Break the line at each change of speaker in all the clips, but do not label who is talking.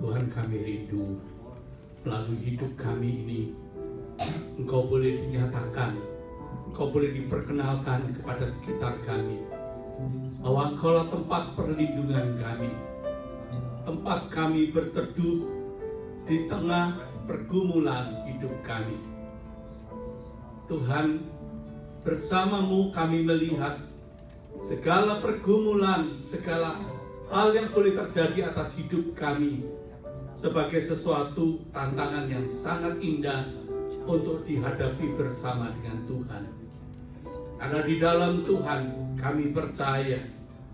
Tuhan, kami rindu melalui hidup kami ini Engkau boleh dinyatakan, Engkau boleh diperkenalkan kepada sekitar kami, bahwa Engkaulah tempat perlindungan kami, tempat kami berteduh di tengah pergumulan hidup kami. Tuhan, bersama-Mu kami melihat segala pergumulan, segala hal yang boleh terjadi atas hidup kami sebagai sesuatu tantangan yang sangat indah untuk dihadapi bersama dengan Tuhan. Karena di dalam Tuhan kami percaya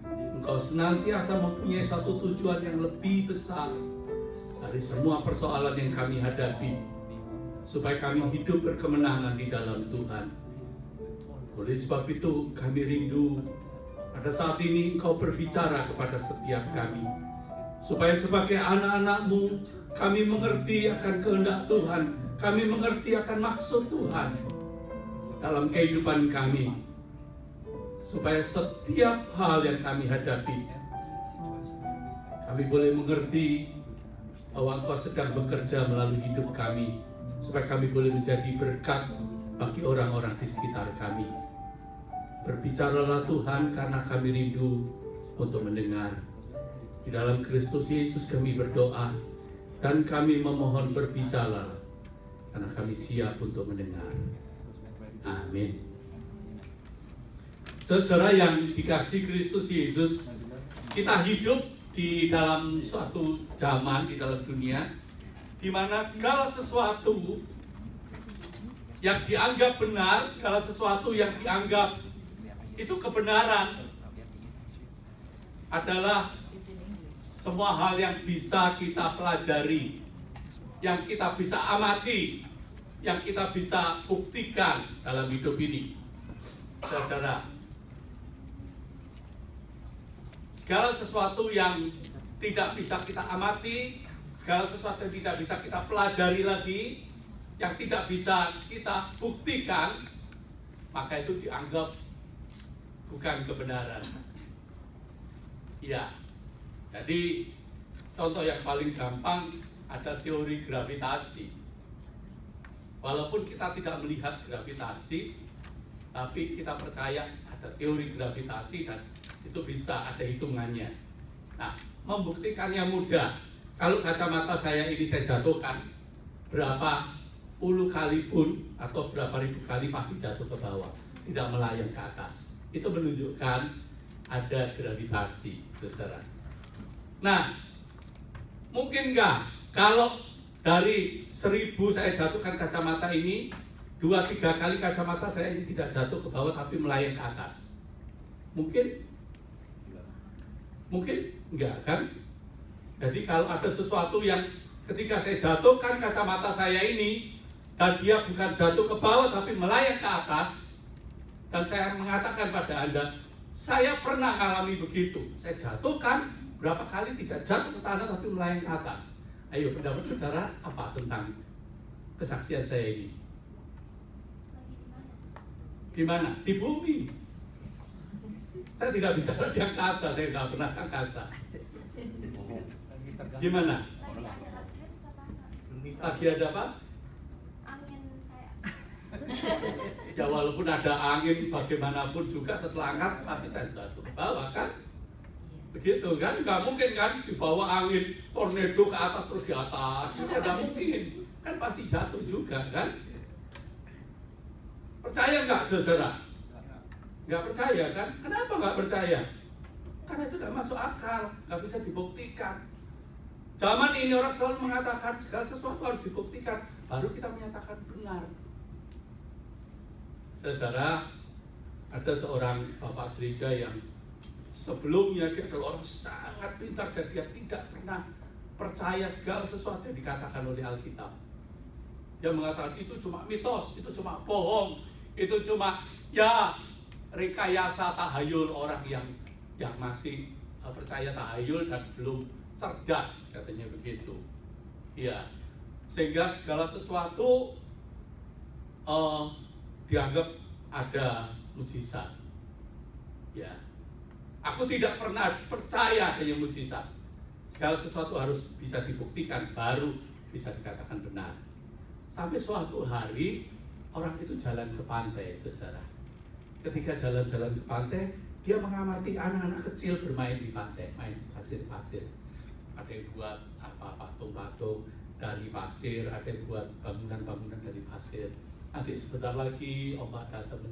Engkau senantiasa mempunyai satu tujuan yang lebih besar dari semua persoalan yang kami hadapi, supaya kami hidup berkemenangan di dalam Tuhan. Oleh sebab itu kami rindu pada saat ini Engkau berbicara kepada setiap kami, supaya sebagai anak-anak-Mu kami mengerti akan kehendak Tuhan, kami mengerti akan maksud Tuhan dalam kehidupan kami, supaya setiap hal yang kami hadapi kami boleh mengerti bahwa Engkau sedang bekerja melalui hidup kami, supaya kami boleh menjadi berkat bagi orang-orang di sekitar kami. Berbicaralah Tuhan, karena kami rindu untuk mendengar. Di dalam Kristus Yesus kami berdoa, dan kami memohon berbicaralah, karena kami siap untuk mendengar. Amin. Saudara yang dikasihi Kristus Yesus, kita hidup di dalam suatu zaman, di dalam dunia, di mana segala sesuatu yang dianggap benar, segala sesuatu yang dianggap itu kebenaran adalah semua hal yang bisa kita pelajari, yang kita bisa amati, yang kita bisa buktikan dalam hidup ini. Saudara, segala sesuatu yang tidak bisa kita amati, segala sesuatu yang tidak bisa kita pelajari lagi, yang tidak bisa kita buktikan, maka itu dianggap bukan kebenaran. Ya, jadi contoh yang paling gampang ada teori gravitasi. Walaupun kita tidak melihat gravitasi, tapi kita percaya ada teori gravitasi dan itu bisa ada hitungannya. Nah, membuktikannya mudah. Kalau kacamata saya ini saya jatuhkan, berapa puluh kali pun atau berapa ribu kali pasti jatuh ke bawah, tidak melayang ke atas. Itu menunjukkan ada gravitasi, saudara. Nah, mungkin nggak kalau dari 1000 saya jatuhkan kacamata ini, 2-3 kali kacamata saya ini tidak jatuh ke bawah tapi melayang ke atas? Mungkin? Mungkin enggak kan? Jadi kalau ada sesuatu yang ketika saya jatuhkan kacamata saya ini dan dia bukan jatuh ke bawah tapi melayang ke atas, dan saya mengatakan pada Anda, saya pernah mengalami begitu. Saya jatuhkan berapa kali tidak jatuh ke tanah tapi melayang ke atas. Ayo, pendapat saudara apa tentang kesaksian saya ini? Di mana? Di bumi. Saya tidak bicara di angkasa, saya tidak pernah ke angkasa. Gimana? Lagi ada apa?
Angin kayak.
Ya walaupun ada angin bagaimanapun juga setelah angkat pasti jatuh ke bawah kan? Begitu kan? Nggak mungkin kan dibawa angin tornado ke atas terus di atas. Tidak mungkin. Kan pasti jatuh juga kan? Percaya nggak saudara? Nggak percaya kan? Kenapa nggak percaya? Karena itu nggak masuk akal, nggak bisa dibuktikan. Zaman ini orang selalu mengatakan segala sesuatu harus dibuktikan, baru kita menyatakan benar. Saudara, ada seorang bapak gereja yang sebelumnya dia adalah orang sangat pintar dan dia tidak pernah percaya segala sesuatu yang dikatakan oleh Alkitab. Dia mengatakan itu cuma mitos, itu cuma bohong, itu cuma ya rekayasa tahayul orang yang masih percaya tahayul dan belum cerdas, katanya begitu. Ya, sehingga segala sesuatu dianggap ada mujizat. Ya, aku tidak pernah percaya adanya mujizat. Segala sesuatu harus bisa dibuktikan, baru bisa dikatakan benar. Sampai suatu hari orang itu jalan ke pantai, saudara. Ketika jalan-jalan ke pantai, dia mengamati anak-anak kecil bermain di pantai, main pasir-pasir. Ada yang buat patung-patung dari pasir, ada yang buat bangunan-bangunan dari pasir. Nanti sebentar lagi ombak datang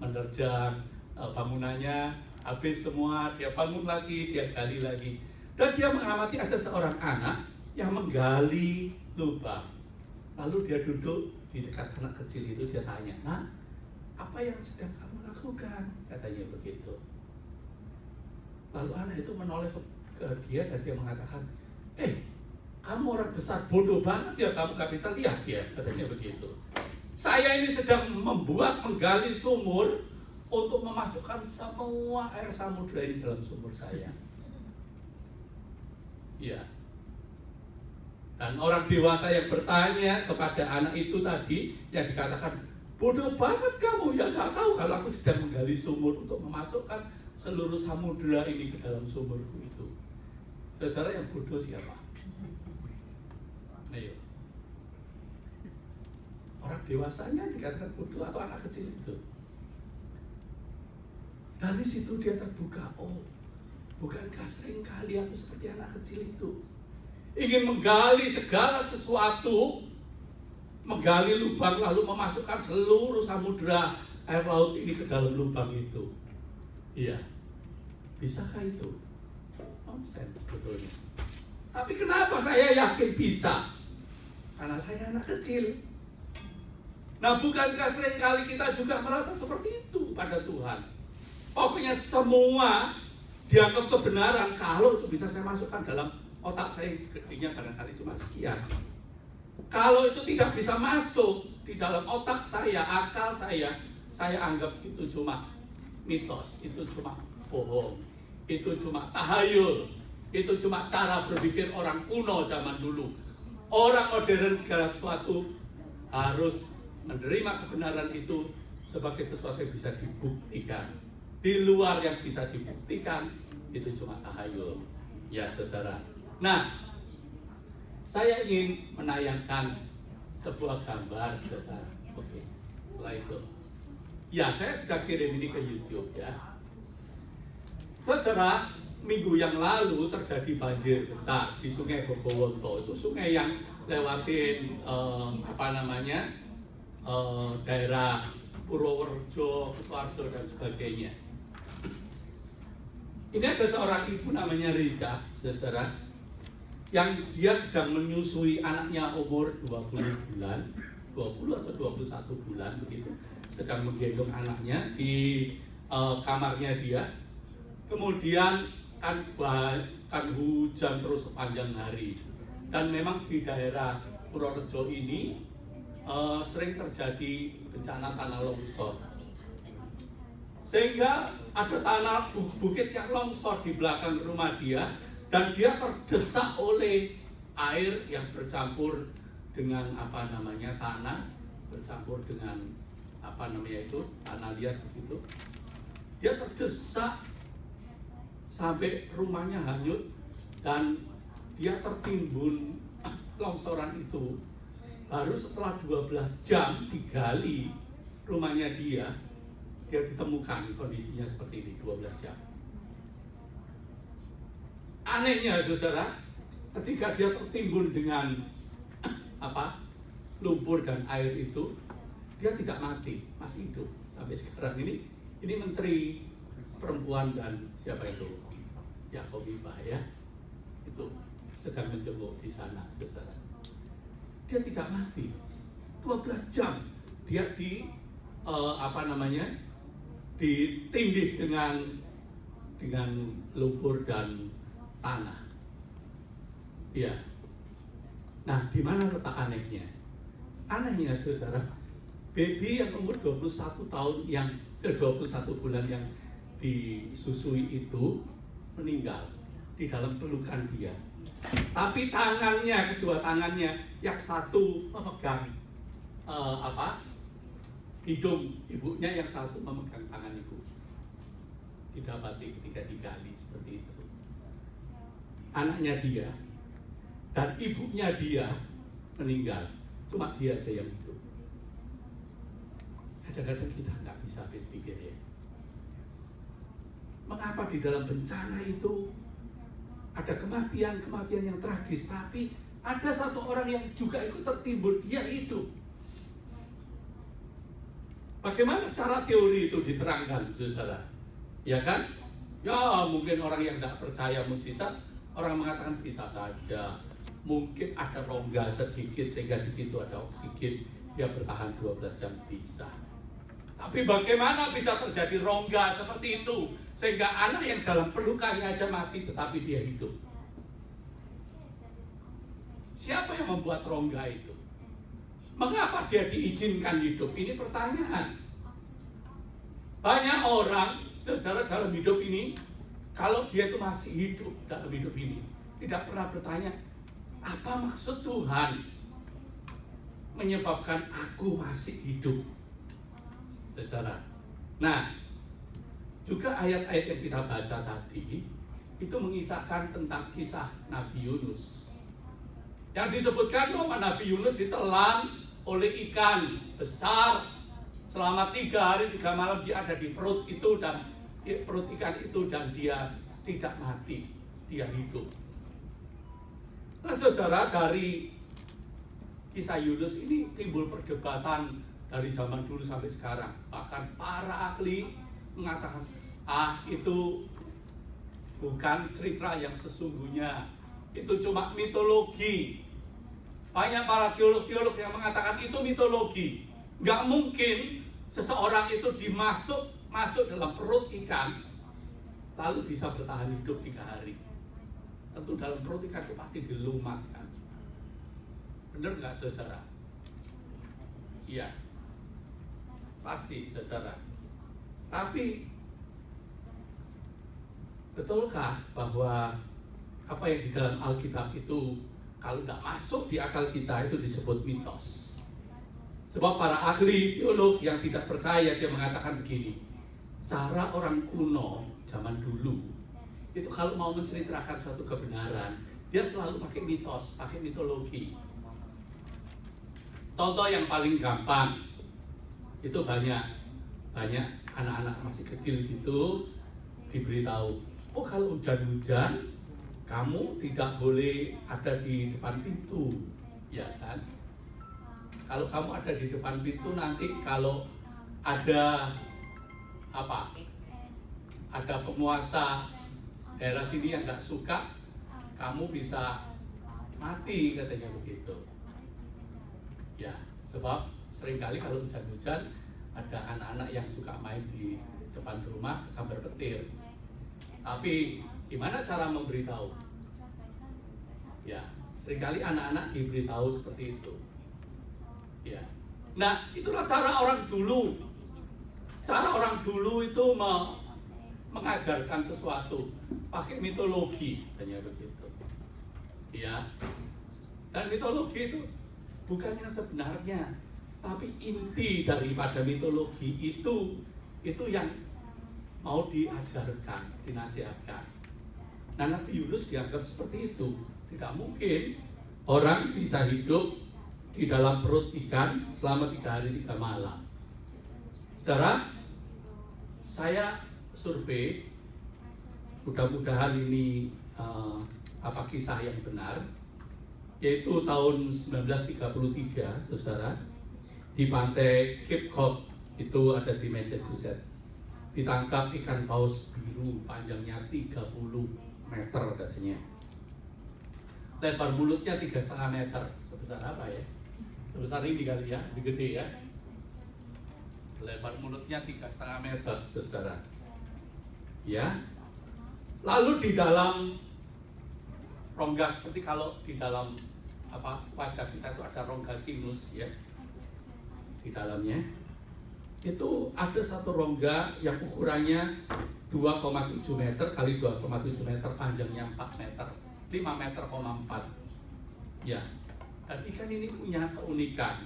menerjang bangunannya, habis semua, dia bangun lagi, dia gali lagi. Dan dia mengamati ada seorang anak yang menggali lubang. Lalu dia duduk di dekat anak kecil itu, dia tanya, "Nah, apa yang sedang kamu lakukan?" Katanya begitu. Lalu anak itu menoleh ke dia dan dia mengatakan, "Kamu orang besar, bodoh banget ya, kamu gak bisa lihat ya," katanya begitu. "Saya ini sedang menggali sumur untuk memasukkan semua air samudra ini dalam sumur saya." Ya. Dan orang dewasa yang bertanya kepada anak itu tadi, yang dikatakan, "Bodoh banget kamu, ya gak tahu kalau aku sedang menggali sumur untuk memasukkan seluruh samudra ini ke dalam sumurku itu." Saudara, yang bodoh siapa? Ayo. Orang dewasanya dikatakan bodoh atau anak kecil itu? Dari situ dia terbuka, bukankah seringkali aku seperti anak kecil itu? Ingin menggali segala sesuatu, menggali lubang lalu memasukkan seluruh samudra air laut ini ke dalam lubang itu. Iya, bisakah itu? Nonsense sebetulnya. Tapi kenapa saya yakin bisa? Karena saya anak kecil. Nah, bukankah seringkali kita juga merasa seperti itu pada Tuhan? Pokoknya semua dianggap kebenaran kalau itu bisa saya masukkan dalam otak saya yang segedenya barangkali cuma sekian. Kalau itu tidak bisa masuk di dalam otak saya, akal saya anggap itu cuma mitos, itu cuma bohong, itu cuma tahayul, itu cuma cara berpikir orang kuno zaman dulu. Orang modern segala sesuatu harus menerima kebenaran itu sebagai sesuatu yang bisa dibuktikan. Di luar yang bisa dibuktikan itu cuma tahayul. Ya, saudara. Nah, saya ingin menayangkan sebuah gambar, saudara. Oke, setelah itu, ya saya sudah kirim ini ke YouTube ya. Saudara, minggu yang lalu terjadi banjir besar di Sungai Bogowonto. Itu sungai yang lewatin daerah Purworejo, Kutoarjo dan sebagainya. Ini ada seorang ibu namanya Riza, saudara, yang dia sedang menyusui anaknya umur 20 bulan, 20 atau 21 bulan begitu, sedang menggendong anaknya di kamarnya dia. Kemudian kan hujan terus sepanjang hari, dan memang di daerah Purworejo ini sering terjadi bencana tanah longsor, sehingga ada tanah bukit yang longsor di belakang rumah dia. Dan dia terdesak oleh air yang bercampur dengan tanah, bercampur dengan tanah liat begitu. Dia terdesak sampai rumahnya hanyut dan dia tertimbun longsoran itu. Baru setelah 12 jam digali rumahnya dia ditemukan kondisinya seperti ini, 12 jam. Anehnya, saudara, ketika dia tertimbun dengan lumpur dan air itu, dia tidak mati, masih hidup sampai sekarang ini. Ini Menteri Perempuan dan siapa itu, Yakobifah ya, itu sedang menjenguk di sana, saudara. Dia tidak mati, 12 jam dia ditindih dengan lumpur dan tanah. Ya. Nah, di mana letak anehnya? Anehnya, saudara, baby yang umur 21 bulan yang disusui itu meninggal di dalam pelukan dia. Tapi kedua tangannya, yang satu memegang hidung ibunya, yang satu memegang tangan ibu. Didapati ketika digali seperti itu. anaknya dia, dan ibunya dia meninggal. Cuma dia aja yang hidup. Kadang-kadang kita nggak bisa habis pikir ya. Mengapa di dalam bencana itu ada kematian yang tragis, tapi ada satu orang yang juga ikut tertimbun, dia hidup. Bagaimana secara teori itu diterangkan, saudara? Ya kan? Ya mungkin orang yang tidak percaya mukjizat, orang mengatakan bisa saja. Mungkin ada rongga sedikit sehingga di situ ada oksigen, dia bertahan 12 jam bisa. Tapi bagaimana bisa terjadi rongga seperti itu sehingga anak yang dalam pelukannya aja mati tetapi dia hidup? Siapa yang membuat rongga itu? Mengapa dia diizinkan hidup? Ini pertanyaan. Banyak orang, saudara, dalam hidup ini, kalau dia itu masih hidup dalam hidup ini, tidak pernah bertanya, apa maksud Tuhan menyebabkan aku masih hidup? Saudara. Nah, juga ayat-ayat yang kita baca tadi, itu mengisahkan tentang kisah Nabi Yunus. Yang disebutkan bahwa Nabi Yunus ditelan oleh ikan besar selama 3 hari 3 malam dia ada di perut itu dan perut ikan itu dan dia tidak mati, dia hidup. Nah, saudara, dari kisah Yunus ini timbul perdebatan dari zaman dulu sampai sekarang. Bahkan para ahli mengatakan, itu bukan cerita yang sesungguhnya, itu cuma mitologi. Banyak para teolog-teolog yang mengatakan itu mitologi. Nggak mungkin seseorang itu masuk dalam perut ikan lalu bisa bertahan hidup 3 hari. Tentu dalam perut ikan itu pasti dilumatkan. Benar nggak, saudara? Iya, pasti, saudara. Tapi betulkah bahwa apa yang di dalam Alkitab itu kalau tidak masuk di akal kita itu disebut mitos? Sebab para ahli teolog yang tidak percaya dia mengatakan begini, cara orang kuno zaman dulu itu kalau mau menceritakan suatu kebenaran dia selalu pakai mitos, pakai mitologi. Contoh yang paling gampang itu banyak anak-anak masih kecil gitu diberitahu, oh kalau hujan-hujan kamu tidak boleh ada di depan pintu, ya kan? Kalau kamu ada di depan pintu nanti kalau ada ada penguasa daerah sini yang nggak suka, kamu bisa mati, katanya begitu. Ya, sebab seringkali kalau hujan-hujan ada anak-anak yang suka main di depan rumah sambar petir. Tapi gimana cara memberitahu? Ya, seringkali anak-anak diberitahu seperti itu. Ya. Nah, itulah cara orang dulu. Cara orang dulu itu mengajarkan sesuatu pakai mitologi, hanya begitu. Ya. Dan mitologi itu bukan yang sebenarnya, tapi inti daripada mitologi itu yang mau diajarkan, dinasihatkan. Nah, Nabi Yunus dianggap seperti itu. Tidak mungkin orang bisa hidup di dalam perut ikan selama 3 hari 3 malam. Saudara, saya survei, mudah-mudahan ini kisah yang benar, yaitu tahun 1933, saudara, di pantai Cape Cod, itu ada di Massachusetts, ditangkap ikan paus biru panjangnya 30 meter katanya. Lebar mulutnya 3,5 meter. Sebesar apa ya? Sebesar ini kali ya, lebih gede ya. Lebar mulutnya 3,5 meter, saudara. Ya. Lalu di dalam rongga, seperti kalau di dalam wajah kita itu ada rongga sinus ya. Di dalamnya itu ada satu rongga yang ukurannya 2,7 meter kali 2,7 meter, panjangnya 4 meter, 5,4 meter. Ya, dan ikan ini punya keunikan.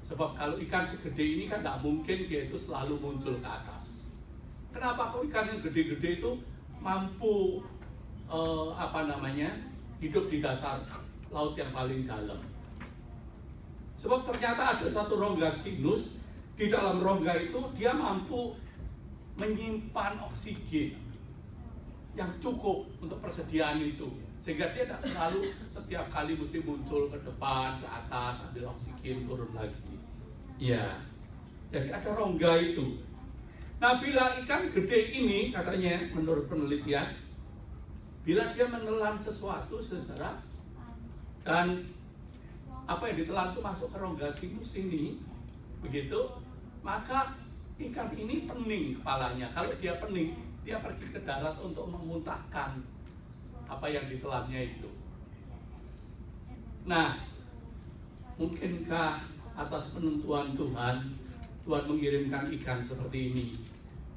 Sebab kalau ikan segede ini kan tidak mungkin dia itu selalu muncul ke atas. Kenapa kok ikan yang gede-gede itu mampu hidup di dasar laut yang paling dalam. Sebab ternyata ada satu rongga sinus, di dalam rongga itu dia mampu menyimpan oksigen yang cukup untuk persediaan itu, sehingga dia tidak selalu setiap kali mesti muncul ke depan, ke atas, ambil oksigen, turun lagi. Ya, jadi ada rongga itu. Nah, bila ikan gede ini, katanya menurut penelitian, bila dia menelan sesuatu, saudara, dan apa yang ditelan itu masuk ke rongga sinus ini, begitu, maka ikan ini pening kepalanya. Kalau dia pening, dia pergi ke darat untuk memuntahkan apa yang ditelannya itu. Nah, mungkinkah atas penentuan Tuhan, Tuhan mengirimkan ikan seperti ini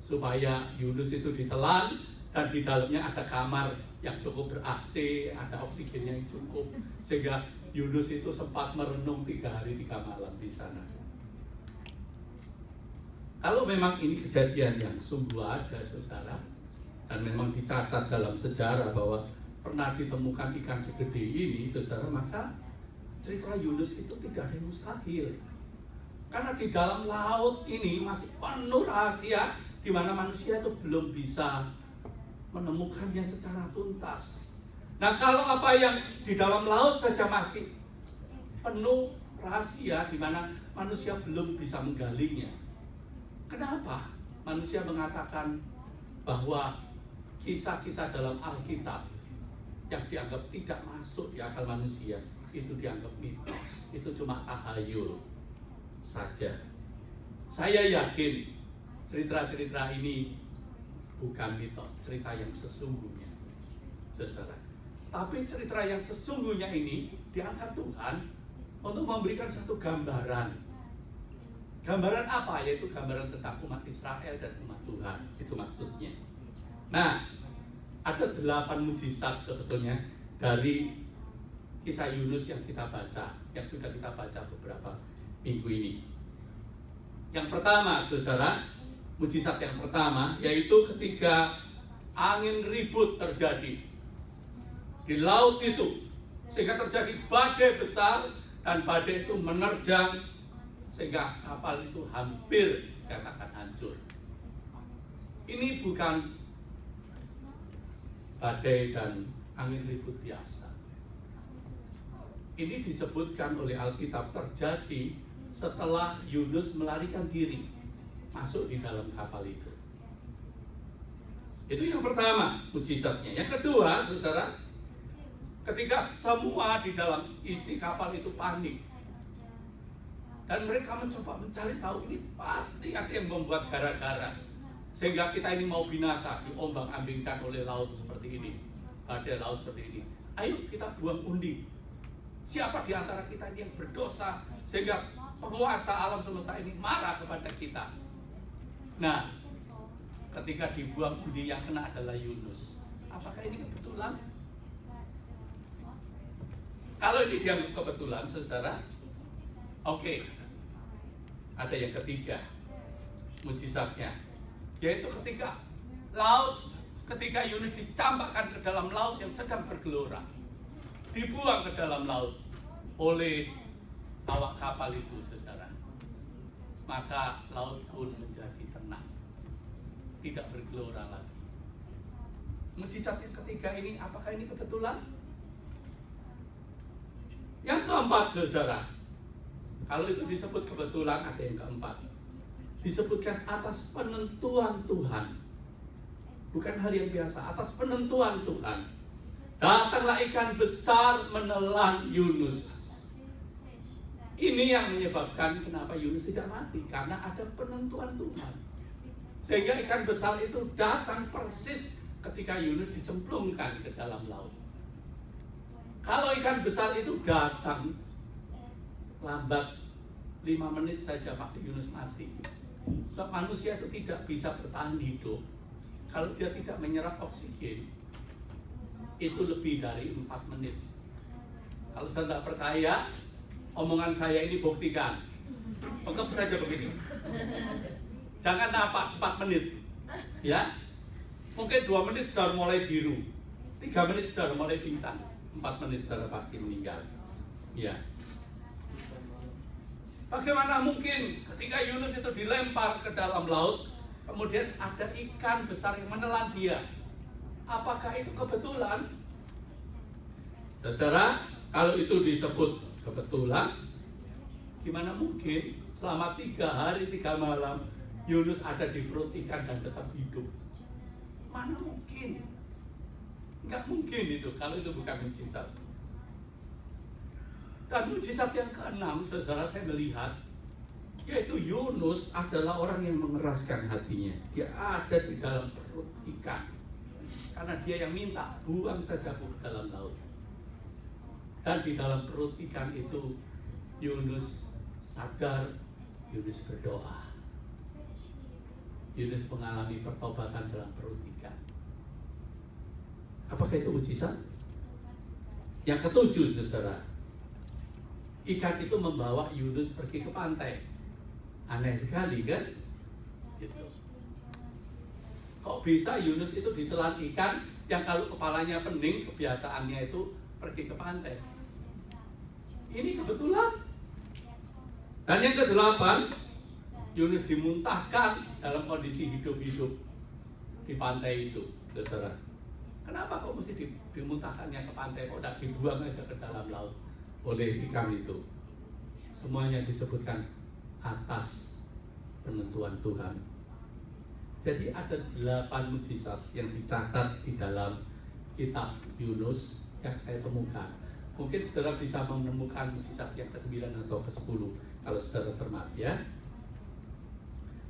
supaya Yunus itu ditelan dan di dalamnya ada kamar yang cukup ber-AC, ada oksigennya yang cukup, sehingga Yunus itu sempat merenung 3 hari 3 malam di sana. Kalau memang ini kejadian yang sungguh ada, saudara, dan memang dicatat dalam sejarah bahwa pernah ditemukan ikan segede ini, saudara, maka cerita Yunus itu tidak ada yang mustahil. Karena di dalam laut ini masih penuh rahasia di mana manusia itu belum bisa menemukannya secara tuntas. Nah, kalau apa yang di dalam laut saja masih penuh rahasia di mana manusia belum bisa menggalinya. Kenapa manusia mengatakan bahwa kisah-kisah dalam Alkitab yang dianggap tidak masuk di akal manusia itu dianggap mitos, itu cuma tahayul saja? Saya yakin cerita-cerita ini bukan mitos, cerita yang sesungguhnya, saudara. Tapi cerita yang sesungguhnya ini diangkat Tuhan untuk memberikan satu gambaran. Gambaran apa? Yaitu gambaran tentang umat Israel dan umat Tuhan. Itu maksudnya. Nah, ada 8 mujizat sebetulnya dari kisah Yunus yang kita baca, yang sudah kita baca beberapa minggu ini. Yang pertama, saudara, mujizat yang pertama yaitu ketika angin ribut terjadi di laut itu, sehingga terjadi badai besar dan badai itu menerjang sehingga kapal itu hampir dikatakan hancur. Ini bukan badai dan angin ribut biasa. Ini disebutkan oleh Alkitab terjadi setelah Yunus melarikan diri masuk di dalam kapal itu. Itu yang pertama mujizatnya. Yang kedua, saudara, ketika semua di dalam isi kapal itu panik dan mereka mencoba mencari tahu, ini pasti ada yang membuat gara-gara sehingga kita ini mau binasa, diombang-ambingkan oleh laut seperti ini, badai laut seperti ini. Ayo kita buang undi. Siapa di antara kita ini yang berdosa sehingga penguasa alam semesta ini marah kepada kita? Nah, ketika dibuang undi, yang kena adalah Yunus. Apakah ini kebetulan? Kalau ini dianggap kebetulan, saudara, oke. Ada yang ketiga mujizatnya, yaitu ketika Yunus dicampakkan ke dalam laut yang sedang bergelora, dibuang ke dalam laut oleh awak kapal itu, saudara, maka laut pun menjadi tenang, tidak bergelora lagi. Mujizat yang ketiga ini, apakah ini kebetulan? Yang keempat, saudara, kalau itu disebut kebetulan, ada yang keempat, disebutkan atas penentuan Tuhan. Bukan hal yang biasa, atas penentuan Tuhan. Datanglah ikan besar menelan Yunus. Ini yang menyebabkan kenapa Yunus tidak mati, karena ada penentuan Tuhan. Sehingga ikan besar itu datang persis ketika Yunus dicemplungkan ke dalam laut. Kalau ikan besar itu datang lambat 5 menit saja, pasti Yunus mati. Sebab manusia itu tidak bisa bertahan hidup kalau dia tidak menyerap oksigen itu lebih dari 4 menit. Kalau Anda tidak percaya, omongan saya ini buktikan. Anggap saja begini. Jangan napas 4 menit. Ya. Mungkin 2 menit sudah mulai biru.
3 menit saudara mulai pingsan, 4 menit saudara pasti meninggal. Ya. Bagaimana mungkin ketika Yunus itu dilempar ke dalam laut, kemudian ada ikan besar yang menelan dia? Apakah itu kebetulan? Saudara, kalau itu disebut kebetulan, gimana mungkin selama 3 hari 3 malam Yunus ada di perut ikan dan tetap hidup? Mana mungkin? Enggak mungkin itu kalau itu bukan mujizat. Dan mujizat yang ke-6, saudara, saya melihat, yaitu Yunus adalah orang yang mengeraskan hatinya. Dia ada di dalam perut ikan. Karena dia yang minta, buang saja ke dalam laut. Dan di dalam perut ikan itu, Yunus sadar, Yunus berdoa. Yunus mengalami pertobatan dalam perut ikan. Apakah itu mujizat? Yang ke-7, saudara. Ikan itu membawa Yunus pergi ke pantai. Aneh sekali kan? Gitu. Kok bisa Yunus itu ditelan ikan yang kalau kepalanya pening, kebiasaannya itu pergi ke pantai? Ini kebetulan. Dan yang ke-8, Yunus dimuntahkan dalam kondisi hidup-hidup di pantai itu, saudara. Kenapa kok mesti dimuntahkannya ke pantai? Kok tidak dibuang aja ke dalam laut oleh ikan itu? Semuanya disebutkan atas penentuan Tuhan. Jadi ada 8 mujizat yang dicatat di dalam kitab Yunus yang saya temukan. Mungkin saudara bisa menemukan mujizat yang ke-9 atau ke-10 kalau saudara cermat, ya.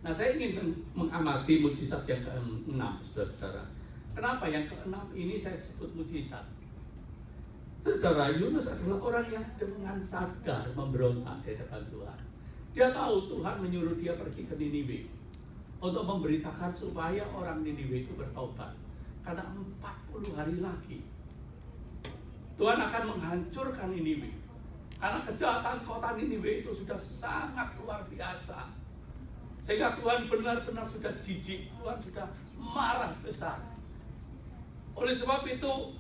Nah, saya ingin mengamati mujizat yang ke-6, saudara-saudara. Kenapa yang ke-6 ini saya sebut mujizat? Saudara, Yunus adalah orang yang dengan sadar memberontak di hadapan Tuhan. Dia tahu Tuhan menyuruh dia pergi ke Niniwe untuk memberitakan supaya orang Niniwe itu bertobat. Karena 40 hari lagi Tuhan akan menghancurkan Niniwe. Karena kejahatan kota Niniwe itu sudah sangat luar biasa. Sehingga Tuhan benar-benar sudah jijik, Tuhan sudah marah besar. Oleh sebab itu,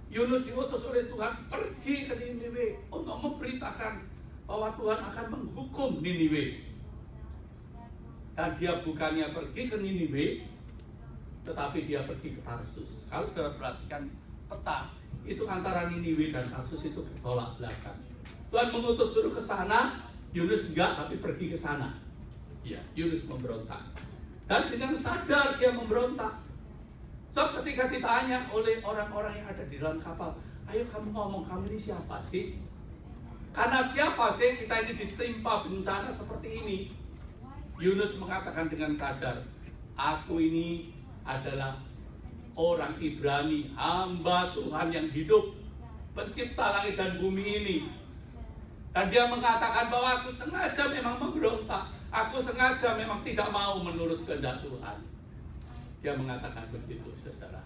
Yunus diutus oleh Tuhan pergi ke Niniwe untuk memberitakan bahwa Tuhan akan menghukum Niniwe. Dan dia bukannya pergi ke Niniwe, tetapi dia pergi ke Tarsus. Kalau saudara perhatikan peta, itu antara Niniwe dan Tarsus itu bertolak belakang. Tuhan mengutus suruh ke sana, Yunus enggak, tapi pergi ke sana. Ya, Yunus memberontak. Dan dengan sadar dia memberontak. Sebab ketika ditanya oleh orang-orang yang ada di dalam kapal, ayo kamu ngomong, kamu ini siapa sih? Karena siapa sih kita ini ditimpa bencana seperti ini? Yunus mengatakan dengan sadar, aku ini adalah orang Ibrani, hamba Tuhan yang hidup, pencipta langit dan bumi ini. Dan dia mengatakan bahwa aku sengaja memang memberontak, aku sengaja memang tidak mau menurut kehendak Tuhan. Dia mengatakan begitu, saudara.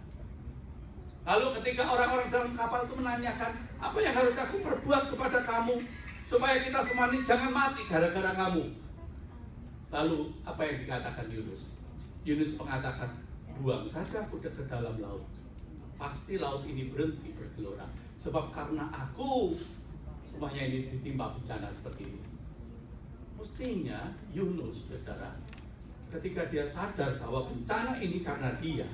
Lalu ketika orang-orang dalam kapal itu menanyakan, apa yang harus aku perbuat kepada kamu supaya kita semua ini jangan mati gara-gara kamu? Lalu apa yang dikatakan Yunus? Yunus mengatakan, buang saja aku ke dalam laut. Pasti laut ini berhenti bergelora. Sebab karena aku semuanya ini ditimpa bencana seperti ini. Mestinya Yunus, saudara, ketika dia sadar bahwa bencana ini karena dia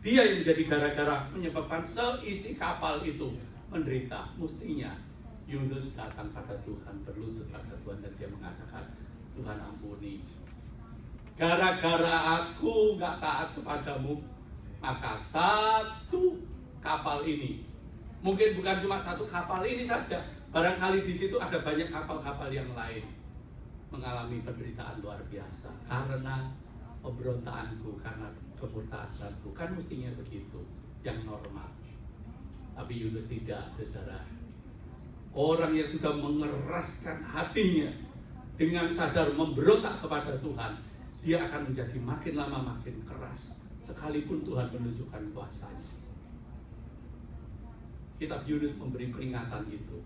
yang jadi gara-gara menyebabkan seisi kapal itu menderita. Mestinya Yunus datang pada Tuhan, berlutut pada Tuhan, dan dia mengatakan, Tuhan ampuni, gara-gara aku gak taat kepadamu, maka satu kapal ini, mungkin bukan cuma satu kapal ini saja, barangkali di situ ada banyak kapal-kapal yang lain mengalami penderitaan luar biasa karena pemberontakanku, karena kemurtaanku. Kan mestinya begitu, yang normal. Tapi Yunus tidak, saudara. Orang yang sudah mengeraskan hatinya dengan sadar memberontak kepada Tuhan, dia akan menjadi makin lama makin keras sekalipun Tuhan menunjukkan kuasanya. Kitab Yunus memberi peringatan itu.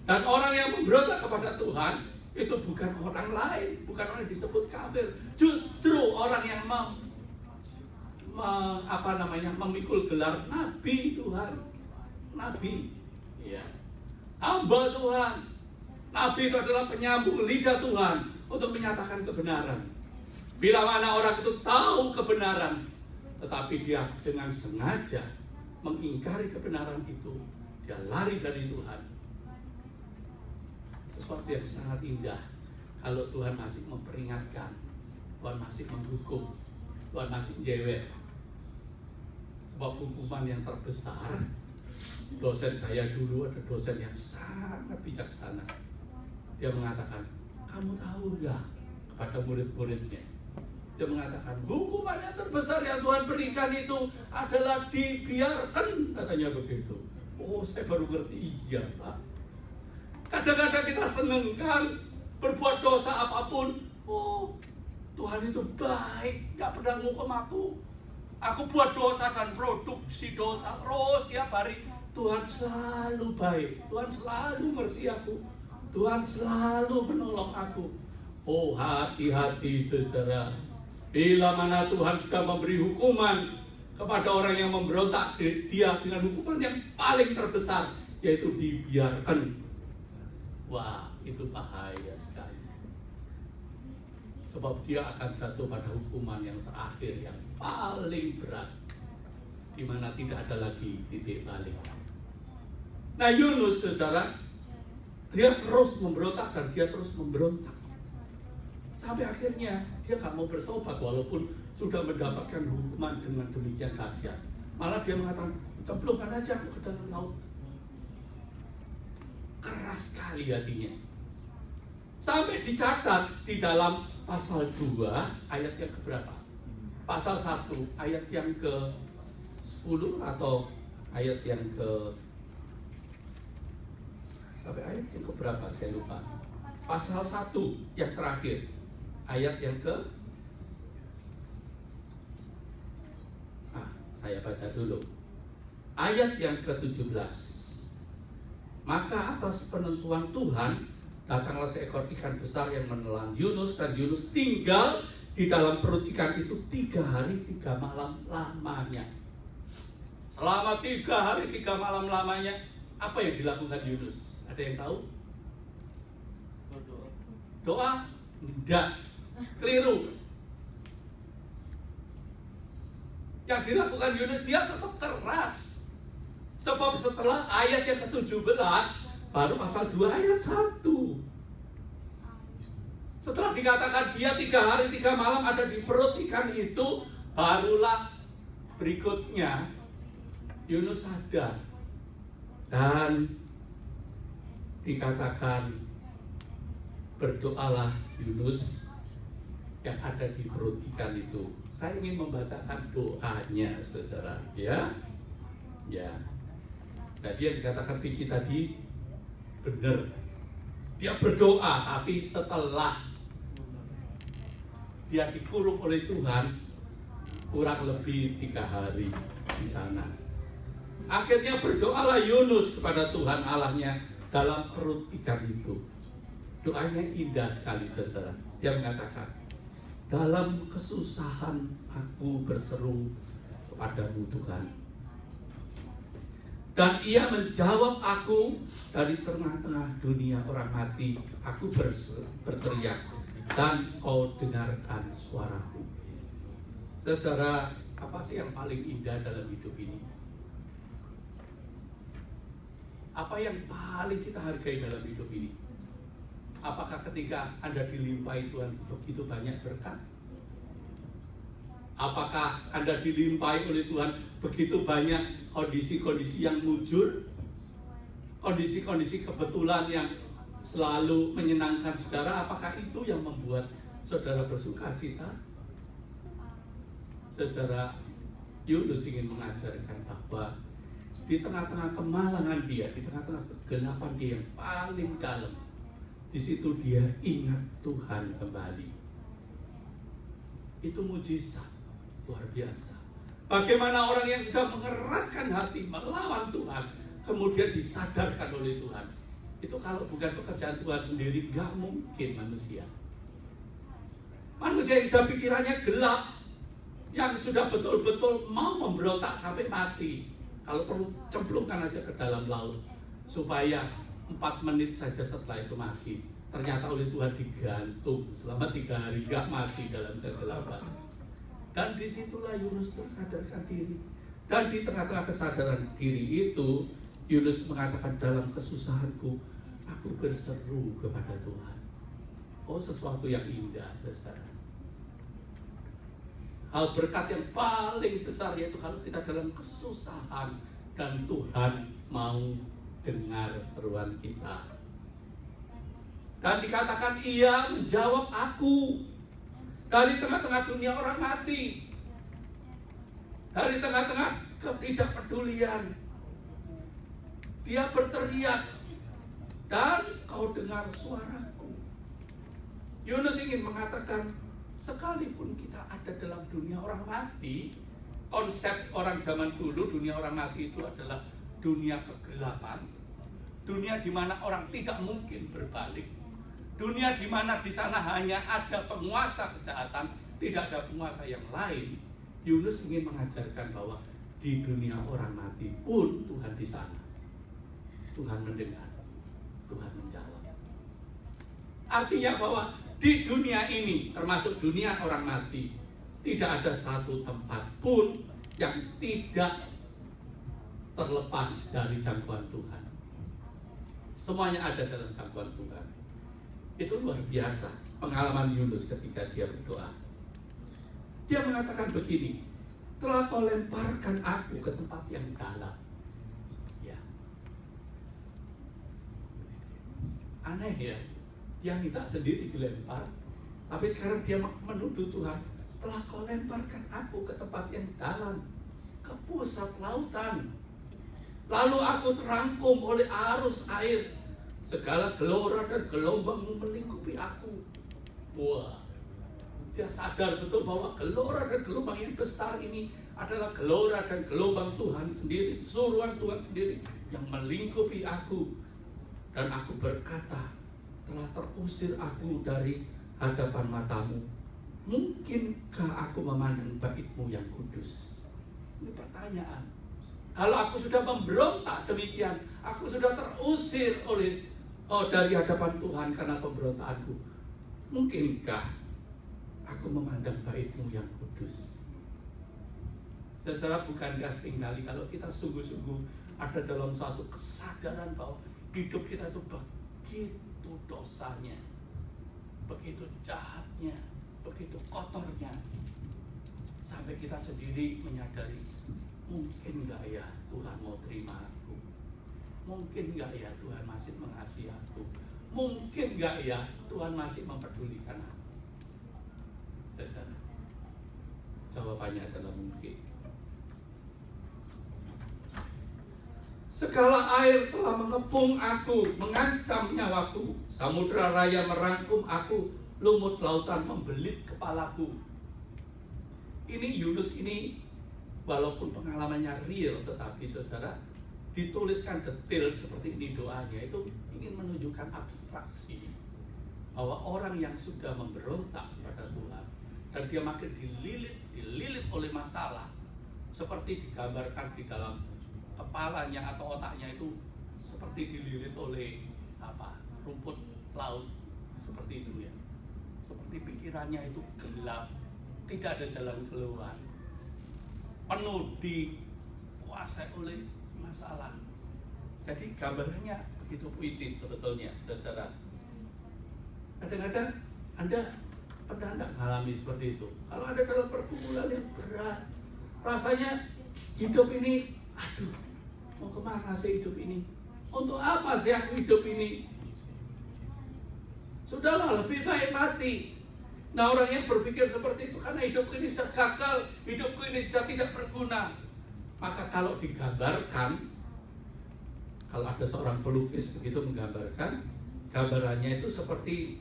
Dan orang yang memberontak kepada Tuhan itu bukan orang lain, bukan orang yang disebut kafir, justru orang yang memikul gelar nabi Tuhan. Nabi, ya, hamba Tuhan. Nabi itu adalah penyambung lidah Tuhan untuk menyatakan kebenaran. Bila mana orang itu tahu kebenaran, tetapi dia dengan sengaja mengingkari kebenaran itu, dia lari dari Tuhan. Sesuatu yang sangat indah kalau Tuhan masih memperingatkan, Tuhan masih menghukum, Tuhan masih jewel. Sebab hukuman yang terbesar, dosen saya dulu ada dosen yang sangat bijaksana. Dia mengatakan, kamu tahu nggak, kepada murid-muridnya, dia mengatakan, hukuman yang terbesar yang Tuhan berikan itu adalah dibiarkan, katanya begitu. Oh, saya baru ngerti, iya Pak. Kadang-kadang kita seneng kan berbuat dosa apapun. Oh, Tuhan itu baik, gak pernah ngukum aku. Aku buat dosa dan produksi dosa terus tiap hari. Tuhan selalu baik, Tuhan selalu ngerti aku, Tuhan selalu menolong aku. Oh, hati-hati saudara. Bila mana Tuhan sudah memberi hukuman kepada orang yang memberontak, dia dengan hukuman yang paling terbesar, yaitu dibiarkan. Wah, itu bahaya sekali. Sebab dia akan jatuh pada hukuman yang terakhir, yang paling berat, di mana tidak ada lagi titik balik. Nah, Yunus, saudara, dia terus memberontak dan dia terus memberontak. Sampai akhirnya dia gak mau bertobat walaupun sudah mendapatkan hukuman dengan demikian dahsyat. Malah dia mengatakan, cemplungkan aja ke dalam laut. Keras sekali hatinya. Sampai dicatat di dalam pasal 2 ayat yang keberapa? Pasal 1 ayat yang ke-10 atau ayat yang ke sampai ayat yang keberapa saya lupa. Pasal 1 yang terakhir ayat yang ke saya baca dulu. Ayat yang ke-17. Maka atas penentuan Tuhan datanglah seekor ikan besar yang menelan Yunus, dan Yunus tinggal di dalam perut ikan itu 3 hari 3 malam lamanya. Selama 3 hari 3 malam lamanya, apa yang dilakukan Yunus? Ada yang tahu? Doa? Tidak. Keliru. Yang dilakukan Yunus, dia tetap keras. Sebab setelah ayat yang ke-17 baru pasal 2 ayat 1. Setelah dikatakan dia 3 hari 3 malam ada di perut ikan itu, barulah berikutnya Yunus sadar dan dikatakan berdoalah Yunus yang ada di perut ikan itu. Saya ingin membacakan doanya, saudara, ya. Ya. Tadi yang dikatakan Vicky tadi benar. Dia berdoa, tapi setelah dia dikurung oleh Tuhan kurang lebih 3 hari di sana. Akhirnya berdoalah Yunus kepada Tuhan Allahnya dalam perut ikan itu. Doanya indah sekali, saudara. Dia mengatakan, dalam kesusahan aku berseru kepadamu Tuhan. Dan ia menjawab aku dari tengah-tengah dunia orang mati. Aku berteriak dan kau dengarkan suaraku. Saudara, apa sih yang paling indah dalam hidup ini? Apa yang paling kita hargai dalam hidup ini? Apakah ketika Anda dilimpahi Tuhan begitu banyak berkat? Apakah Anda dilimpahi oleh Tuhan begitu banyak kondisi-kondisi yang mujur? Kondisi-kondisi kebetulan yang selalu menyenangkan saudara? Apakah itu yang membuat saudara bersuka cita? Saudara, Yunus ingin mengajarkan bahwa di tengah-tengah kemalangan dia, di tengah-tengah kegelapan dia yang paling dalam, di situ dia ingat Tuhan kembali. Itu mujizat luar biasa. Bagaimana orang yang sudah mengeraskan hati melawan Tuhan kemudian disadarkan oleh Tuhan. Itu kalau bukan pekerjaan Tuhan sendiri, gak mungkin manusia. Manusia yang sudah pikirannya gelap, yang sudah betul-betul mau memberontak sampai mati. Kalau perlu cemplungkan aja ke dalam laut supaya 4 menit saja setelah itu mati. Ternyata oleh Tuhan digantung selama 3 hari, gak mati dalam kegelapan. Dan disitulah Yunus tersadarkan diri. Dan di tengah-tengah kesadaran diri itu, Yunus mengatakan, dalam kesusahanku aku berseru kepada Tuhan. Oh, sesuatu yang indah, saudara. Hal berkat yang paling besar yaitu kalau kita dalam kesusahan dan Tuhan mau dengar seruan kita. Dan dikatakan ia menjawab aku dari tengah-tengah dunia orang mati, dari tengah-tengah ketidakpedulian. Dia berteriak dan kau dengar suaraku. Yunus ingin mengatakan, sekalipun kita ada dalam dunia orang mati, konsep orang zaman dulu dunia orang mati itu adalah dunia kegelapan, dunia di mana orang tidak mungkin berbalik, dunia di mana di sana hanya ada penguasa kejahatan, tidak ada penguasa yang lain. Yunus ingin mengajarkan bahwa di dunia orang mati pun Tuhan di sana. Tuhan mendengar, Tuhan menjawab. Artinya bahwa di dunia ini, termasuk dunia orang mati, tidak ada satu tempat pun yang tidak terlepas dari jangkauan Tuhan. Semuanya ada dalam jangkauan Tuhan. Itu luar biasa pengalaman Yunus ketika dia berdoa. Dia mengatakan begini, telah kau lemparkan aku ke tempat yang dalam. Ya. Aneh ya, dia minta sendiri dilempar, tapi sekarang dia menuduh Tuhan, telah kau lemparkan aku ke tempat yang dalam, ke pusat lautan. Lalu aku terangkum oleh arus air, segala gelora dan gelombang melingkupi aku. Wah, dia sadar betul bahwa gelora dan gelombang yang besar ini adalah gelora dan gelombang Tuhan sendiri, suruhan Tuhan sendiri yang melingkupi aku. Dan aku berkata, telah terusir aku dari hadapan matamu. Mungkinkah aku memandang bait-Mu yang kudus? Ini pertanyaan. Kalau aku sudah memberontak demikian, aku sudah terusir dari hadapan Tuhan karena pemberontakanku, mungkinkah aku memandang bait-Mu yang kudus? Saudara, bukankah seringkali kalau kita sungguh-sungguh ada dalam suatu kesadaran bahwa hidup kita itu begitu dosanya, begitu jahatnya, begitu kotornya, sampai kita sendiri menyadari, mungkin enggak ya Tuhan mau terima aku, mungkin enggak ya Tuhan masih mengasihi aku, mungkin enggak ya Tuhan masih mempedulikan aku. Saudara, jawabannya adalah mungkin. Segala air telah mengepung aku, mengancam nyawaku. Samudra raya merangkum aku, lumut lautan membelit kepalaku. Ini Yunus ini, walaupun pengalamannya real, tetapi saudara, dituliskan detail seperti ini doanya, itu ingin menunjukkan abstraksi bahwa orang yang sudah memberontak kepada Tuhan dan dia makin dililit oleh masalah, seperti digambarkan di dalam kepalanya atau otaknya itu seperti dililit oleh rumput laut, seperti itu ya, seperti pikirannya itu gelap, tidak ada jalan keluar, penuh dikuasai oleh masalah. Jadi gambarannya begitu puitis sebetulnya, saudara. Kadang-kadang Anda pernah tidak mengalami seperti itu? Kalau ada dalam pergumulan yang berat, rasanya hidup ini, aduh, mau kemana sih hidup ini? Untuk apa sih aku hidup ini? Sudahlah, lebih baik mati. Nah, orang yang berpikir seperti itu karena hidupku ini sudah gagal, hidupku ini sudah tidak berguna. Maka kalau digambarkan, kalau ada seorang pelukis begitu menggambarkan, gambarannya itu seperti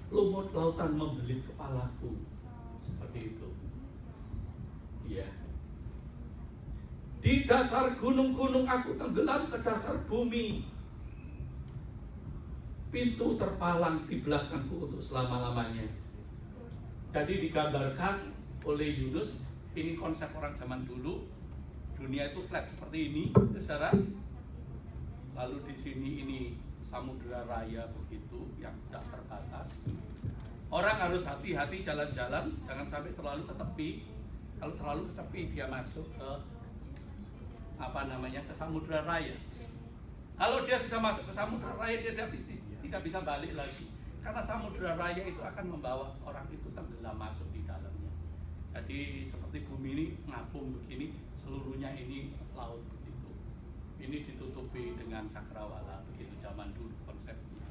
lumut lautan membelit kepalaku, seperti itu. Iya. Di dasar gunung-gunung aku tenggelam ke dasar bumi. Pintu terpalang di belakangku untuk selama-lamanya. Jadi digambarkan oleh Yunus. Ini konsep orang zaman dulu. Dunia itu flat seperti ini, saudara. Lalu di sini ini samudera raya begitu yang tidak terbatas. Orang harus hati-hati jalan-jalan, jangan sampai terlalu ke tepi. Kalau terlalu ke tepi dia masuk ke ke samudera raya. Kalau dia sudah masuk ke samudera raya dia tidak bisa balik lagi. Karena samudera raya itu akan membawa orang itu tenggelam masuk di dalamnya. Jadi seperti bumi ini ngapung begini, seluruhnya ini laut begitu. Ini ditutupi dengan cakrawala, begitu zaman dulu konsepnya.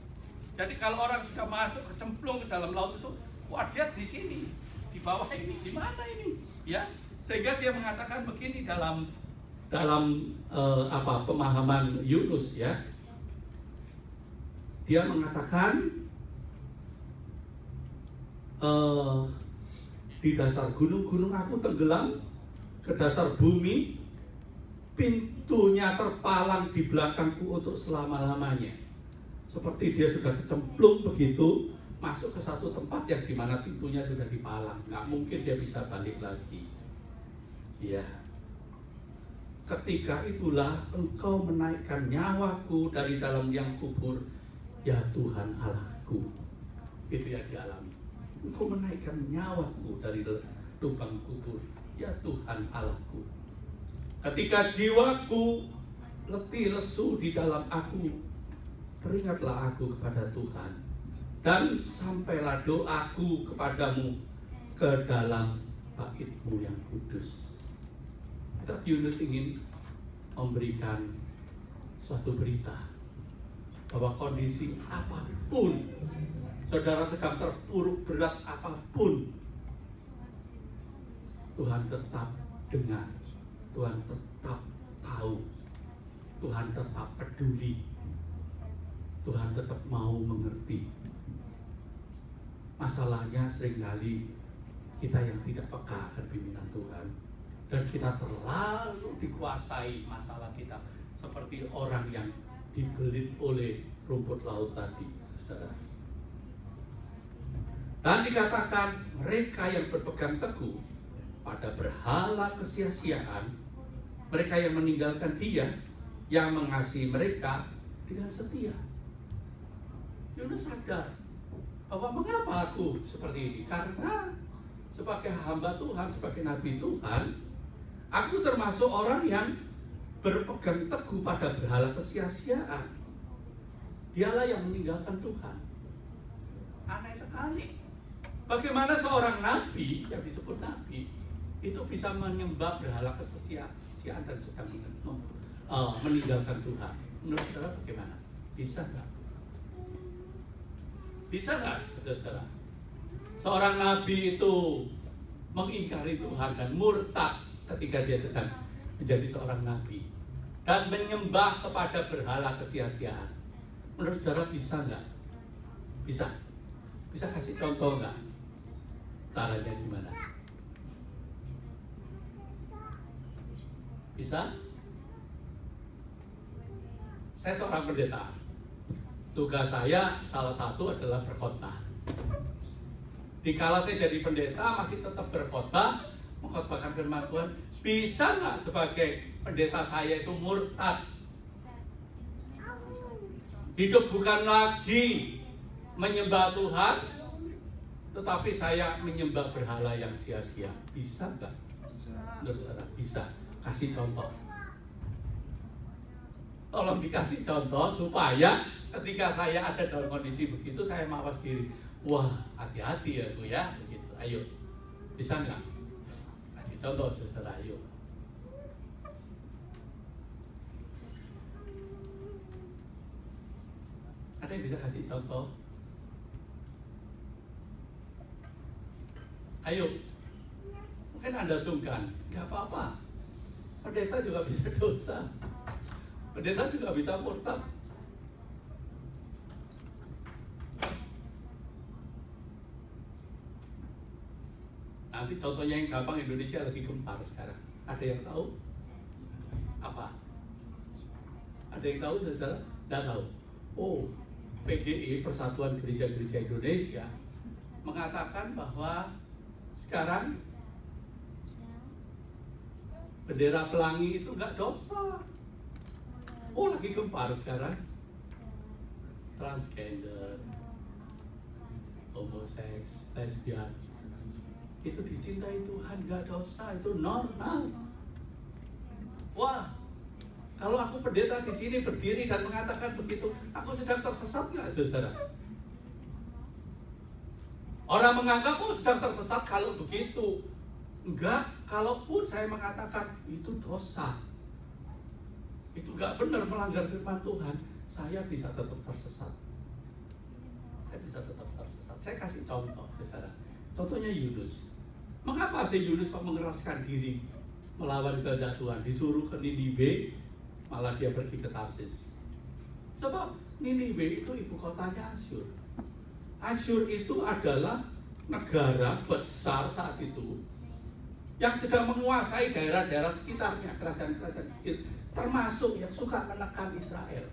Jadi kalau orang sudah masuk kecemplung ke dalam laut itu, wah dia di sini, di bawah ini, di mana ini? Ya, sehingga dia mengatakan begini dalam pemahaman Yunus ya. Dia mengatakan di dasar gunung-gunung aku tenggelam, ke dasar bumi, pintunya terpalang di belakangku untuk selama-lamanya. Seperti dia sudah kecemplung begitu, masuk ke satu tempat yang dimana pintunya sudah dipalang, nggak mungkin dia bisa balik lagi. Ya, ketika itulah Engkau menaikkan nyawaku dari dalam liang kubur, ya Tuhan Allahku. Itu yang dialami. Engkau menaikkan nyawaku dari lubang kubur, ya Tuhan Allahku. Ketika jiwaku letih lesu di dalam aku, teringatlah aku kepada Tuhan, dan sampailah doaku kepadamu ke dalam bait-Mu yang kudus. Tapi Yunus ingin memberikan suatu berita bahwa kondisi apapun, saudara sedang terpuruk berat apapun, Tuhan tetap dengar, Tuhan tetap tahu, Tuhan tetap peduli, Tuhan tetap mau mengerti. Masalahnya seringkali kita yang tidak peka akan pimpinan Tuhan, dan kita terlalu dikuasai masalah kita seperti orang yang dibelit oleh rumput laut tadi, saudara. Dan dikatakan mereka yang berpegang teguh pada berhala kesia-siaan, mereka yang meninggalkan Dia yang mengasihi mereka dengan setia. Yunus sadar bahwa mengapa aku seperti ini? Karena sebagai hamba Tuhan, sebagai nabi Tuhan, aku termasuk orang yang berpegang teguh pada berhala kesia-siaan. Dialah yang meninggalkan Tuhan. Aneh sekali. Bagaimana seorang nabi yang disebut nabi itu bisa menyembah berhala kesia-siaan dan sedang meninggalkan Tuhan? Menurut saudara bagaimana? Bisa nggak? Bisa nggak, saudara? Seorang nabi itu mengingkari Tuhan dan murtad ketika dia sedang menjadi seorang nabi dan menyembah kepada berhala kesia-siaan. Menurut saudara bisa nggak? Bisa. Bisa kasih contoh nggak? Caranya gimana? Bisa? Saya seorang pendeta. Tugas saya salah satu adalah berkhotbah. Dikala saya jadi pendeta masih tetap berkhotbah, mengkhotbahkan firman Tuhan. Bisa nggak sebagai pendeta saya itu murtad? Hidup bukan lagi menyembah Tuhan, tetapi saya menyembah berhala yang sia-sia. Bisa nggak? Menurut saya bisa. Kasih contoh. Tolong dikasih contoh supaya ketika saya ada dalam kondisi begitu saya mawas diri. Wah, hati-hati ya Bu ya, begitu. Ayo, bisa nggak? Kasih contoh, saudara. Ayo. Ada yang bisa kasih contoh? Ayo. Mungkin Anda sungkan, nggak apa-apa. Pendeta juga bisa dosa. Pendeta juga bisa murtad. Nanti contohnya yang gampang, Indonesia lagi gempar sekarang. Ada yang tahu? Apa? Ada yang tahu, saudara? Tidak tahu. Oh, PGI, Persatuan Gereja-Gereja Indonesia, mengatakan bahwa sekarang Bendera pelangi itu nggak dosa. Oh, lagi gempar sekarang. Transgender, homoseks, lesbian, itu dicintai Tuhan, nggak dosa, itu normal. Wah, kalau aku pendeta di sini berdiri dan mengatakan begitu, aku sedang tersesat nggak, saudara? Orang menganggap sedang tersesat kalau begitu. Enggak, kalaupun saya mengatakan itu dosa, itu nggak benar, melanggar firman Tuhan, saya bisa tetap tersesat. Saya bisa tetap tersesat. Saya kasih contoh, saudara. Contohnya Yunus. Mengapa sih Yunus kok mengeraskan diri melawan kehendak Tuhan? Disuruh ke Niniwe, malah dia pergi ke Tarsis. Sebab Niniwe itu ibu kotanya Asyur. Asyur itu adalah negara besar saat itu yang sedang menguasai daerah-daerah sekitarnya, kerajaan-kerajaan kecil, termasuk yang suka menekan Israel.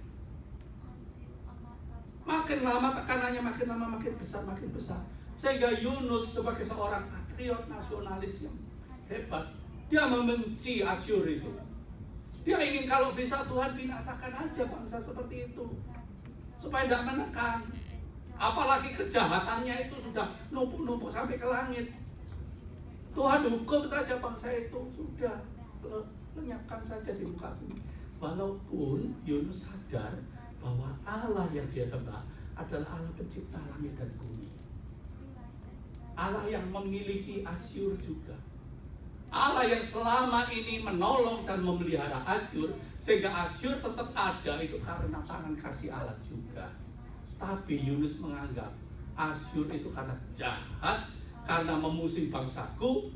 Makin lama tekanannya makin lama makin besar. Sehingga Yunus sebagai seorang patriot nasionalis yang hebat, dia membenci Asyur itu. Dia ingin kalau bisa Tuhan binasakan aja bangsa seperti itu, supaya tidak menekan. Apalagi kejahatannya itu sudah numpuk-numpuk sampai ke langit. Tuhan hukum saja bangsa itu, sudah lenyapkan saja di muka bumi. Walaupun Yunus sadar bahwa Allah yang dia sembah adalah Allah pencipta langit dan bumi, Allah yang memiliki Asyur juga, Allah yang selama ini menolong dan memelihara Asyur, sehingga Asyur tetap ada itu karena tangan kasih Allah juga. Tapi Yunus menganggap Asyur itu karena jahat, karena memusim bangsaku,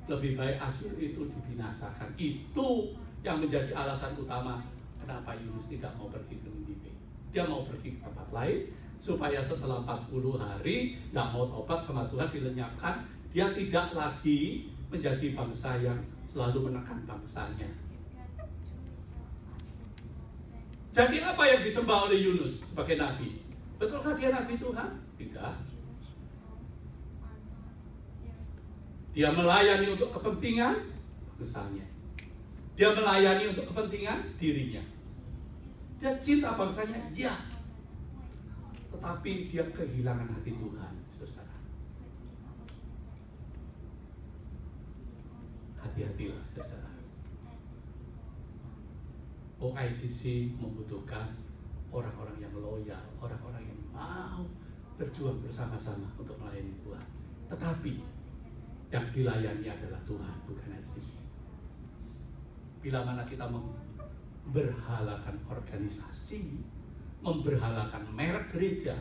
lebih baik Asyur itu dibinasakan. Itu yang menjadi alasan utama kenapa Yunus tidak mau pergi ke Niniwe. Dia mau pergi ke tempat lain, supaya setelah 40 hari tidak mau tobat sama Tuhan, dilenyapkan. Dia tidak lagi menjadi bangsa yang selalu menekan bangsanya. Jadi apa yang disembah oleh Yunus sebagai nabi? Betulkah dia nabi Tuhan? Tidak. Dia melayani untuk kepentingan bangsanya. Dia melayani untuk kepentingan dirinya. Dia cinta bangsanya, ya. Tetapi dia kehilangan hati Tuhan, saudara. Hati-hatilah, saudara. OICC membutuhkan orang-orang yang loyal, orang-orang yang mau berjuang bersama-sama untuk melayani Tuhan. Tetapi yang dilayani adalah Tuhan, bukan ICC. Bila mana kita memberhalakan organisasi, memberhalakan merek gereja,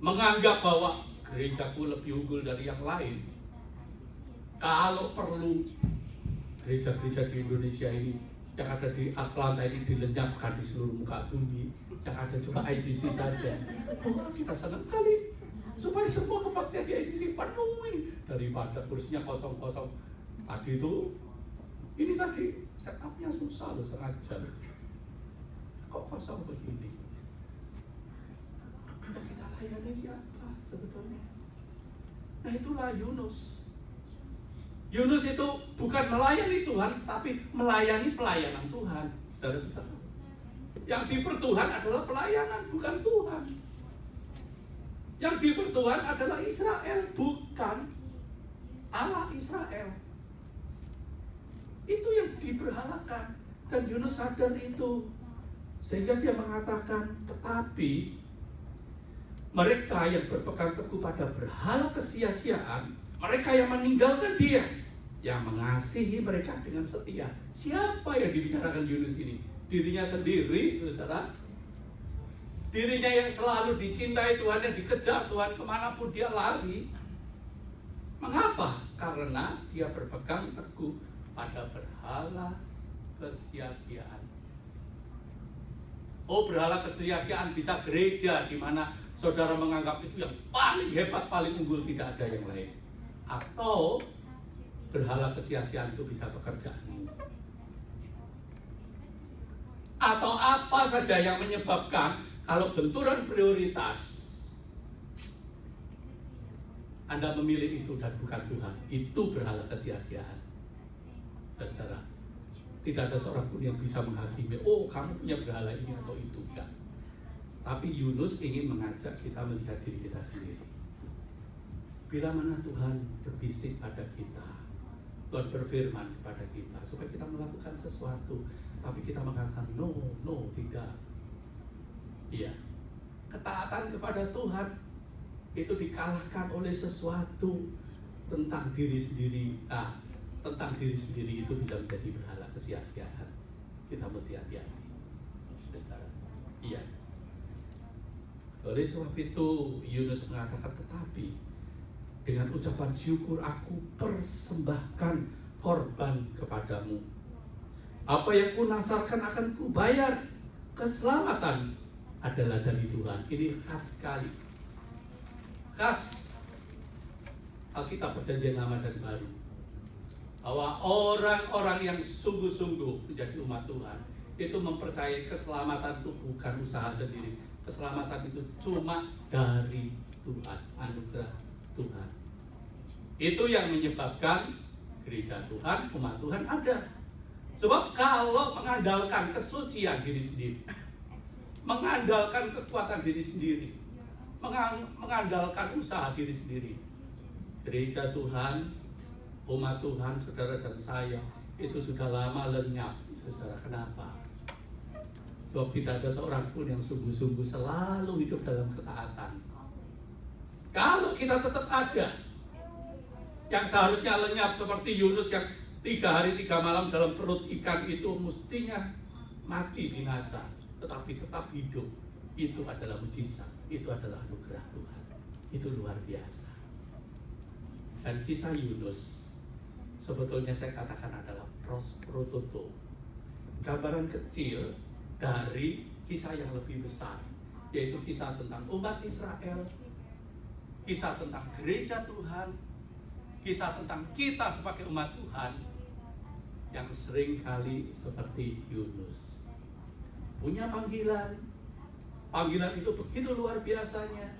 menganggap bahwa gerejaku lebih unggul dari yang lain, kalau perlu gereja-gereja di Indonesia ini yang ada di Atlanta ini dilenyapkan di seluruh muka bumi, yang ada cuma ICC saja. Oh, kita senang kali supaya semua kebaktian di ICC penuh ini, daripada kursinya kosong-kosong. Tadi itu, ini tadi setupnya susah loh, setengah jam. Kok kosong begini? Nah, kita layani siapa sebetulnya? Nah, itulah Yunus. Yunus itu bukan melayani Tuhan, tapi melayani pelayanan Tuhan. Saudara bisa tahu. Yang dipertuhan adalah pelayanan, bukan Tuhan. Yang dipertuhan adalah Israel, bukan Allah Israel. Itu yang diberhalakan. Dan Yunus sadar itu. Sehingga dia mengatakan, tetapi mereka yang berpegang teguh pada berhala kesia-siaan, mereka yang meninggalkan dia, yang mengasihi mereka dengan setia. Siapa yang dibicarakan Yunus ini? Dirinya sendiri, saudara. Dirinya yang selalu dicintai Tuhan, yang dikejar Tuhan kemanapun dia lari. Mengapa? Karena dia berpegang teguh pada berhala kesia-siaan. Oh, berhala kesia-siaan bisa gereja di mana saudara menganggap itu yang paling hebat, paling unggul, tidak ada yang lain. Atau berhala kesia-siaan itu bisa pekerjaanmu. Atau apa saja yang menyebabkan kalau benturan prioritas Anda memilih itu dan bukan Tuhan, itu berhala kesia-siaan. saudara. Tidak ada seorang pun yang bisa menghakimi, oh kamu punya berhala ini atau itu, enggak. Tapi Yunus ingin mengajak kita melihat diri kita sendiri. Bila mana Tuhan berbisik pada kita, Tuhan berfirman kepada kita supaya kita melakukan sesuatu, tapi kita mengatakan no, tidak. Iya, ketaatan kepada Tuhan itu dikalahkan oleh sesuatu tentang diri sendiri. Tentang diri sendiri itu bisa menjadi berhala kesia-siaan. Kita mesti hati-hati. Iya. Oleh sebab itu Yunus mengatakan, tetapi dengan ucapan syukur aku persembahkan korban kepadamu. Apa yang kunasarkan akan kubayar. Keselamatan adalah dari Tuhan. Ini khas sekali. Khas Alkitab Perjanjian Lama dan Baru. Bahwa orang-orang yang sungguh-sungguh menjadi umat Tuhan itu mempercayai keselamatan itu bukan usaha sendiri. Keselamatan itu cuma dari Tuhan, anugerah Tuhan. Itu yang menyebabkan gereja Tuhan, umat Tuhan ada. Sebab kalau mengandalkan kesucian diri sendiri, mengandalkan kekuatan diri sendiri, mengandalkan usaha diri sendiri, gereja Tuhan, umat Tuhan, saudara dan saya itu sudah lama lenyap. Saudara, kenapa? Sebab tidak ada seorang pun yang sungguh-sungguh selalu hidup dalam ketaatan. Kalau kita tetap ada, yang seharusnya lenyap seperti Yunus yang 3 hari 3 malam dalam perut ikan itu mestinya mati binasa, tetapi tetap hidup. Itu adalah mujizat, itu adalah anugerah Tuhan. Itu luar biasa. Dan kisah Yunus sebetulnya saya katakan adalah prototipe, gambaran kecil dari kisah yang lebih besar, yaitu kisah tentang umat Israel, kisah tentang gereja Tuhan, kisah tentang kita sebagai umat Tuhan yang sering kali seperti Yunus punya panggilan itu begitu luar biasanya.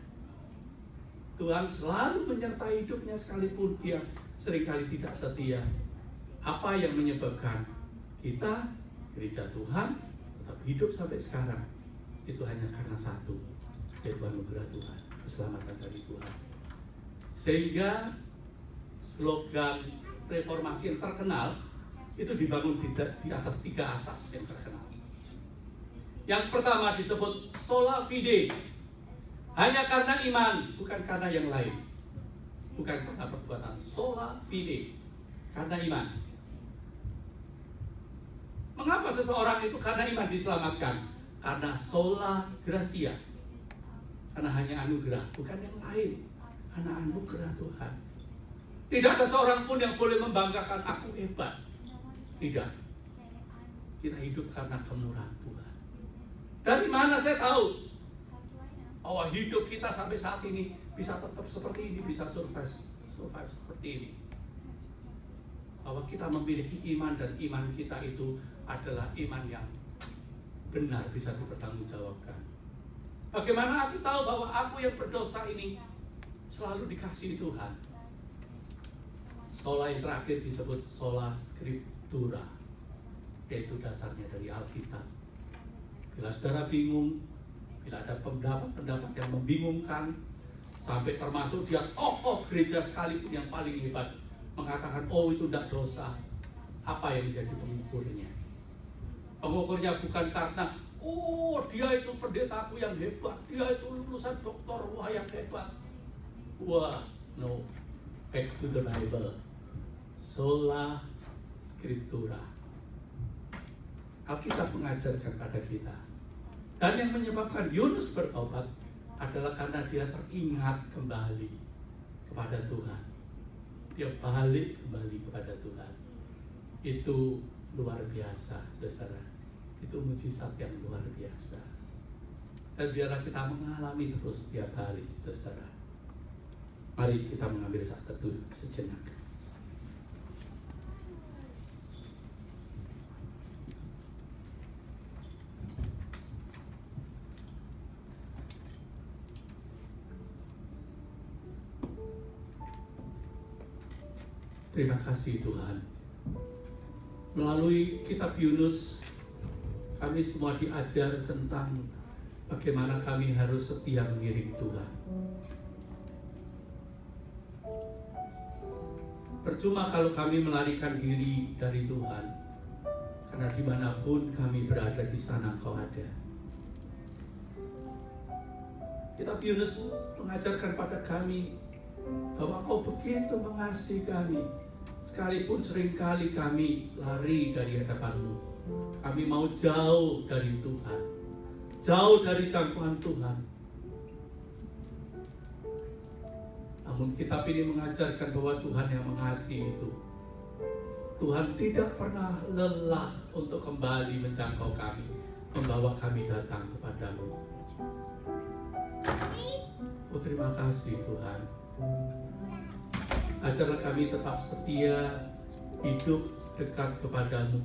Tuhan selalu menyertai hidupnya sekalipun dia seringkali tidak setia. Apa yang menyebabkan kita, gereja Tuhan, tetap hidup sampai sekarang? Itu hanya karena satu, yaitu anugerah Tuhan, keselamatan dari Tuhan. Sehingga slogan reformasi yang terkenal itu dibangun di atas 3 asas yang terkenal. Yang pertama disebut sola fide, hanya karena iman, bukan karena yang lain, bukan karena perbuatan. Sola fide, karena iman. Mengapa seseorang itu karena iman diselamatkan? Karena sola gratia, karena hanya anugerah, bukan yang lain, karena anugerah Tuhan. Tidak ada seorang pun yang boleh membanggakan aku hebat. Tidak. Kita hidup karena kemurahan Tuhan. Dari mana saya tahu bahwa hidup kita sampai saat ini bisa tetap seperti ini, bisa survive seperti ini? Bahwa kita memiliki iman, dan iman kita itu adalah iman yang benar, bisa dipertanggungjawabkan. Bagaimana aku tahu bahwa aku yang berdosa ini selalu dikasihi Tuhan? Sola yang terakhir disebut sola scriptura, yaitu dasarnya dari Alkitab. Bila saudara bingung, bila ada pendapat-pendapat yang membingungkan, sampai termasuk dia tokoh gereja sekalipun yang paling hebat mengatakan, oh itu tidak dosa, apa yang menjadi pengukurnya? Pengukurnya bukan karena, oh dia itu pendetaku yang hebat, dia itu lulusan doktor, wah yang hebat. Wah, no, back to the Bible. Sola scriptura. Alkitab mengajarkan pada kita. Dan yang menyebabkan Yunus bertobat adalah karena dia teringat kembali kepada Tuhan. Dia balik kembali kepada Tuhan. Itu luar biasa, saudara. Itu mujizat yang luar biasa. Dan biarlah kita mengalami terus setiap hari, saudara. Mari kita mengambil saat teduh sejenak. Terima kasih Tuhan. Melalui kitab Yunus, kami semua diajar tentang bagaimana kami harus setia mengiring Tuhan. Percuma kalau kami melarikan diri dari Tuhan, karena dimanapun kami berada di sana Engkau ada. Kitab Yunus mengajarkan pada kami bahwa Engkau begitu mengasihi kami, sekalipun seringkali kami lari dari hadapan-Mu. Kami mau jauh dari Tuhan, jauh dari jangkauan Tuhan. Namun kitab ini mengajarkan bahwa Tuhan yang mengasihi itu, Tuhan tidak pernah lelah untuk kembali menjangkau kami, membawa kami datang kepadamu. Oh, terima kasih Tuhan. Ajarlah kami tetap setia, hidup dekat kepadamu,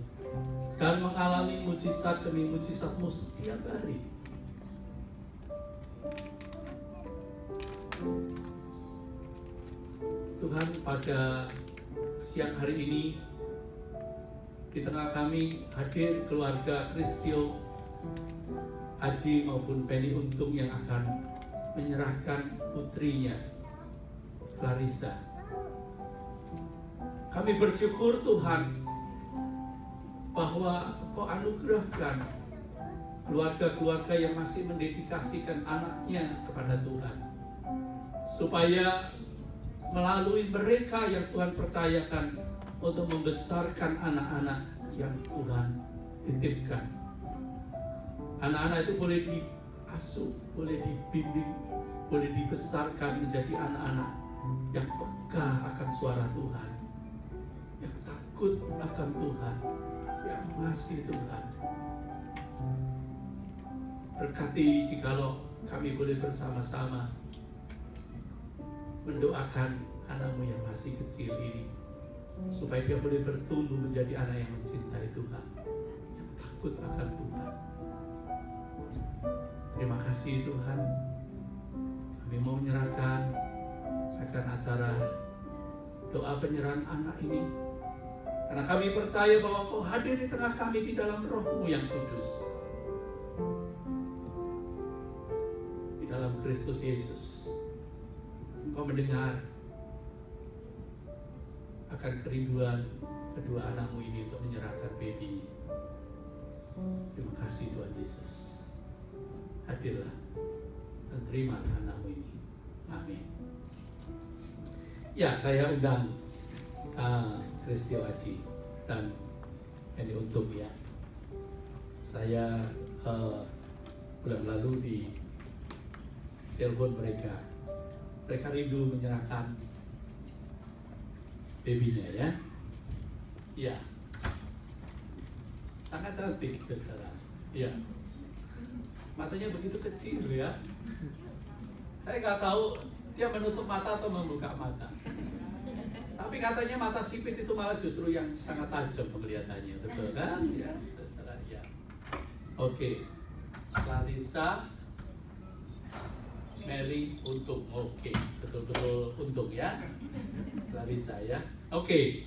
dan mengalami mujizat demi mujizat-Mu setiap hari. Tuhan, pada siang hari ini di tengah kami hadir keluarga Kristio, Aji maupun Penny Untung yang akan menyerahkan putrinya Clarissa. Kami bersyukur Tuhan bahwa Engkau anugerahkan keluarga-keluarga yang masih mendedikasikan anaknya kepada Tuhan, supaya melalui mereka yang Tuhan percayakan untuk membesarkan anak-anak yang Tuhan titipkan. Anak-anak itu boleh diasuh, boleh dibimbing, boleh dibesarkan menjadi anak-anak yang peka akan suara Tuhan, yang takut akan Tuhan, yang mengasihi Tuhan. Berkati jikalau kami boleh bersama-sama mendoakan anakmu yang masih kecil ini, supaya dia boleh bertumbuh menjadi anak yang mencintai Tuhan, yang takut akan Tuhan. Terima kasih Tuhan. Kami mau menyerahkan akan acara doa penyerahan anak ini, karena kami percaya bahwa Kau hadir di tengah kami di dalam Roh-Mu yang kudus, di dalam Kristus Yesus. Engkau mendengar akan kerinduan kedua anakmu ini untuk menyerahkan baby. Terima kasih Tuhan Yesus. Hadirlah dan terimalah anakmu ini. Amin. Ya, saya undang Kristio Aji dan Penny Untung ya. Saya bulan lalu di telepon mereka. Mereka rindu menyerahkan babynya ya. Iya. Sangat cantik saudara. Iya. Matanya begitu kecil ya. Saya nggak tahu dia menutup mata atau membuka mata. Tapi katanya mata sipit itu malah justru yang sangat tajam penglihatannya, betul kan? Ya, saudara ya. Oke. Clarissa, Mary Untung, oke, betul-betul Untung ya, Clarissa ya. Oke,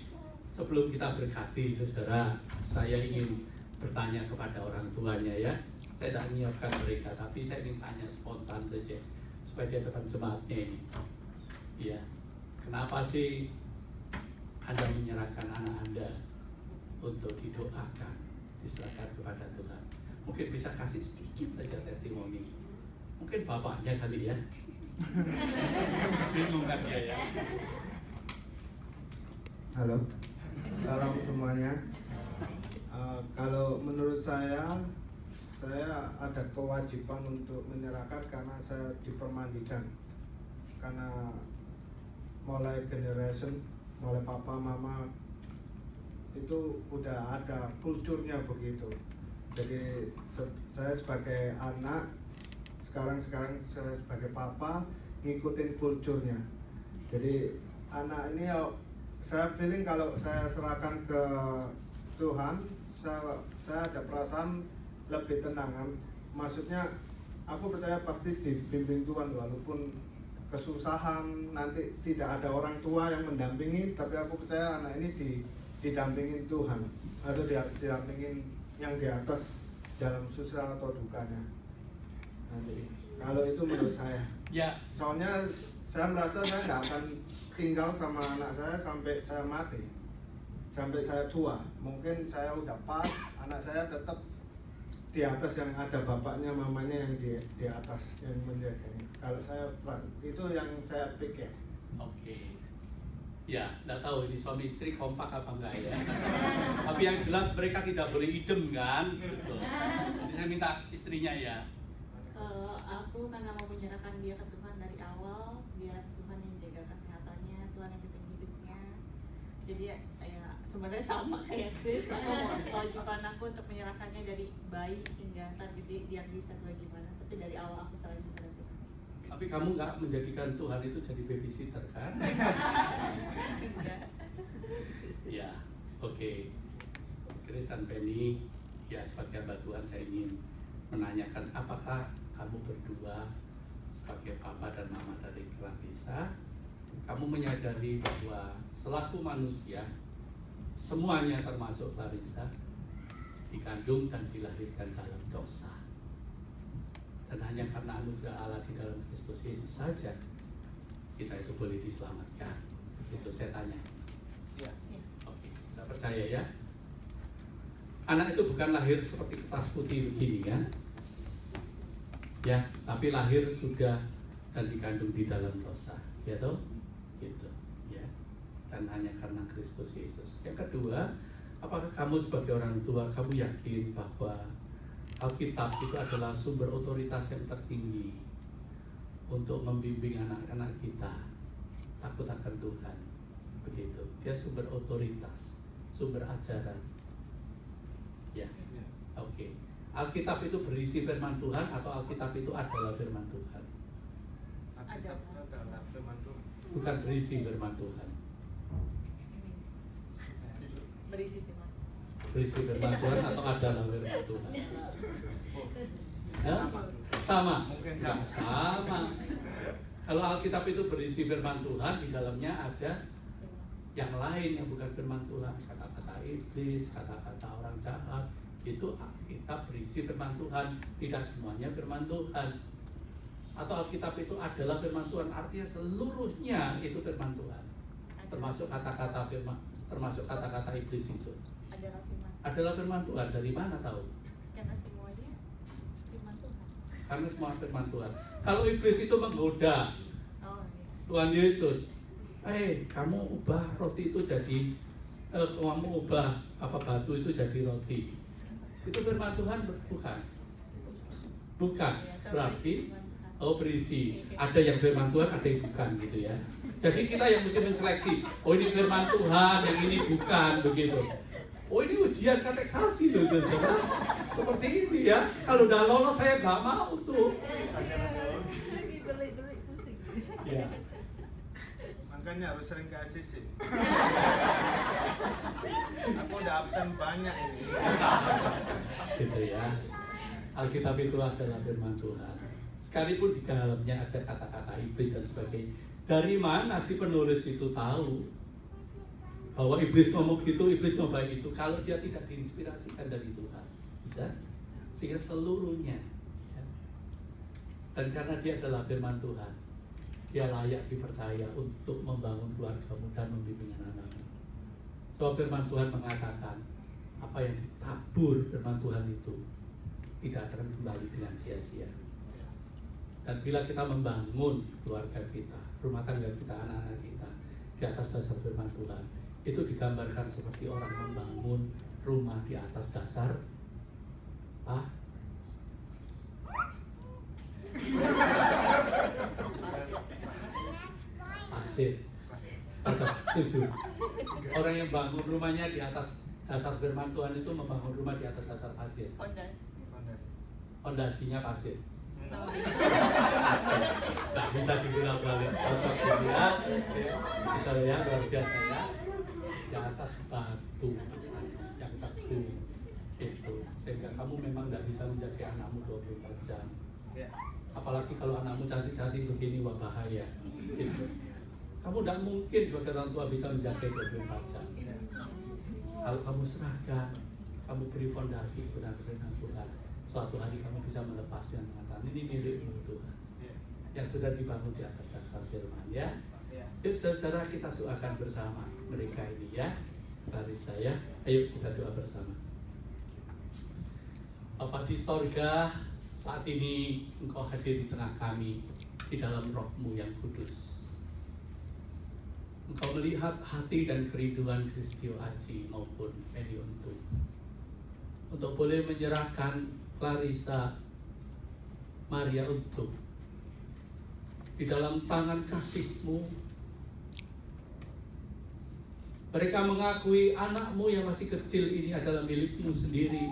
sebelum kita berkati saudara, saya ingin bertanya kepada orang tuanya ya. Saya tidak menyiapkan mereka, tapi saya ingin tanya spontan saja supaya dia depan jemaatnya ini. Ya, kenapa sih Anda menyerahkan anak Anda untuk didoakan, diserahkan kepada Tuhan? Mungkin bisa kasih sedikit saja testimoni. Mungkin bapaknya kali ya. Bingung kan dia ya.
Halo, salam semuanya. Kalau menurut saya ada kewajiban untuk menyerahkan karena saya dipermandikan. Karena mulai generation, mulai papa mama itu udah ada kulturnya begitu. Jadi saya sebagai anak, sekarang saya sebagai papa ngikutin kulturnya. Jadi anak ini saya feeling kalau saya serahkan ke Tuhan, saya ada perasaan lebih tenang. Maksudnya aku percaya pasti dibimbing Tuhan, walaupun kesusahan nanti tidak ada orang tua yang mendampingi, tapi aku percaya anak ini didampingin Tuhan atau didampingin yang di atas dalam susah atau dukanya. Nanti kalau itu menurut saya.
Ya,
Soalnya saya merasa saya nggak akan tinggal sama anak saya sampai saya mati, sampai saya tua. Mungkin saya udah pas, anak saya tetap di atas yang ada bapaknya, mamanya yang di atas yang menjaganya. Kalau saya pas, itu yang saya pikir.
oke. Ya, nggak tahu ini suami istri kompak apa enggak ya. Tapi yang jelas mereka tidak boleh idem kan. Gitu. Jadi saya minta istrinya ya.
Aku karena mau menyerahkan dia ke Tuhan dari awal, biar Tuhan yang jaga kesehatannya, Tuhan yang pimpin hidupnya. Jadi ya sebenarnya sama kayak Chris, aku mau kewajiban aku untuk menyerahkannya dari bayi hingga ntar gede dia bisa bagaimana. Tapi dari awal aku selalu kepada Tuhan.
Tapi kamu nggak menjadikan Tuhan itu jadi babysitter kan?
Enggak.
Ya, oke. Chris dan Penny, ya sebagai hamba Tuhan saya ingin menanyakan apakah kamu berdua sebagai papa dan mama dari Clarissa, kamu menyadari bahwa selaku manusia semuanya termasuk Clarissa dikandung dan dilahirkan dalam dosa, dan hanya karena anugerah Allah di dalam Kristus Yesus saja kita itu boleh diselamatkan. Itu saya tanya.
Ya.
Oke, kita percaya ya. Anak itu bukan lahir seperti kertas putih begini kan? Ya, tapi lahir sudah dan dikandung di dalam dosa, ya toh? Gitu, ya. Dan hanya karena Kristus Yesus. Yang kedua, apakah kamu sebagai orang tua kamu yakin bahwa Alkitab itu adalah sumber otoritas yang tertinggi untuk membimbing anak-anak kita takut akan Tuhan? Begitu. Dia sumber otoritas, sumber ajaran. Ya, oke. Alkitab itu berisi firman Tuhan atau Alkitab itu adalah firman Tuhan?
Adalah firman Tuhan.
Bukan berisi firman Tuhan.
Berisi firman.
Berisi firman Tuhan atau adalah firman Tuhan? Ya? Sama.
Mungkin
Ya, sama. Kalau Alkitab itu berisi firman Tuhan, di dalamnya ada yang lain yang bukan firman Tuhan, kata-kata iblis, kata-kata orang jahat. Itu Alkitab berisi firman Tuhan, tidak semuanya firman Tuhan. Atau Alkitab itu adalah firman Tuhan, artinya seluruhnya itu firman Tuhan, termasuk kata-kata firman, termasuk kata-kata iblis itu
Adalah firman.
adalah firman Tuhan. Dari mana tahu?
Karena semuanya firman Tuhan.
Karena semua firman Tuhan. Kalau iblis itu menggoda
Oh iya.
Tuhan Yesus, kamu ubah roti itu jadi, kamu ubah apa batu itu jadi roti. Itu firman Tuhan bukan? Bukan. Berarti berisi. Ada yang firman Tuhan, ada yang bukan gitu ya. Jadi kita yang mesti menseleksi. Oh ini firman Tuhan, yang ini bukan begitu. Oh ini ujian kateksasi loh, seperti ini ya. Kalau udah lolos saya nggak mau tuh.
Lagi beli-beli pusing.
Ya.
Makanya harus sering ke ACC. Aku udah absen banyak ini.
Gitu ya. Alkitab itu adalah firman Tuhan. Sekalipun di dalamnya ada kata-kata iblis dan sebagainya. Dari mana si penulis itu tahu bahwa iblis ngomong gitu, iblis ngomong itu, kalau dia tidak diinspirasikan dari Tuhan? Bisa? Sehingga seluruhnya ya. Dan karena dia adalah firman Tuhan, dia layak dipercaya untuk membangun keluargamu dan membimbing anak-anakmu. Sebab firman Tuhan mengatakan apa yang ditabur firman Tuhan itu tidak akan kembali dengan sia-sia. Dan bila kita membangun keluarga kita, rumah tangga kita, anak-anak kita di atas dasar firman Tuhan, itu digambarkan seperti orang membangun rumah di atas dasar pasir. Setuju. Orang yang bangun rumahnya di atas dasar firman Tuhan itu membangun rumah di atas dasar pasir. Fondasinya pasir. Nggak bisa dibilang balik. Cocok gitu ya. Bisa ya, luar biasa ya. Di atas batu yang teguh itu, sehingga kamu memang nggak bisa menjaga anakmu 24 jam. Apalagi kalau anakmu cantik-cantik begini, wah bahaya. Gitu. Kamu tidak mungkin sebagai orang tua bisa menjaga 24 jam. Kalau kamu serahkan, kamu beri fondasi kebenaran dengan Tuhan, suatu hari kamu bisa melepas dengan mengatakan ini milikmu Tuhan, yang sudah dibangun di atas dasar firman ya. Yuk saudara-saudara, kita doakan bersama mereka ini ya. Mari saya, ayo kita doa bersama. Bapa di sorga, saat ini Engkau hadir di tengah kami di dalam Roh-Mu yang kudus. Engkau melihat hati dan kerinduan Kristio Aji maupun Penny untuk boleh menyerahkan Clarissa Maria untuk di dalam tangan kasih-Mu. Mereka mengakui anak-Mu yang masih kecil ini adalah milik-Mu sendiri,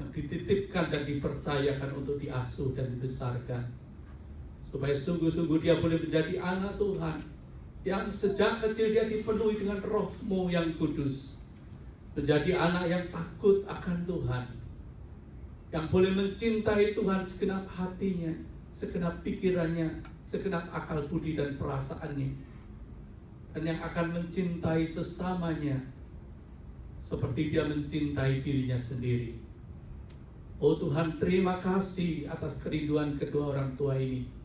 yang dititipkan dan dipercayakan untuk diasuh dan dibesarkan, supaya sungguh-sungguh dia boleh menjadi anak Tuhan, yang sejak kecil dia dipenuhi dengan Roh-Mu yang kudus, menjadi anak yang takut akan Tuhan, yang boleh mencintai Tuhan segenap hatinya, segenap pikirannya, segenap akal budi dan perasaannya, dan yang akan mencintai sesamanya seperti dia mencintai dirinya sendiri. Oh Tuhan, terima kasih atas kerinduan kedua orang tua ini.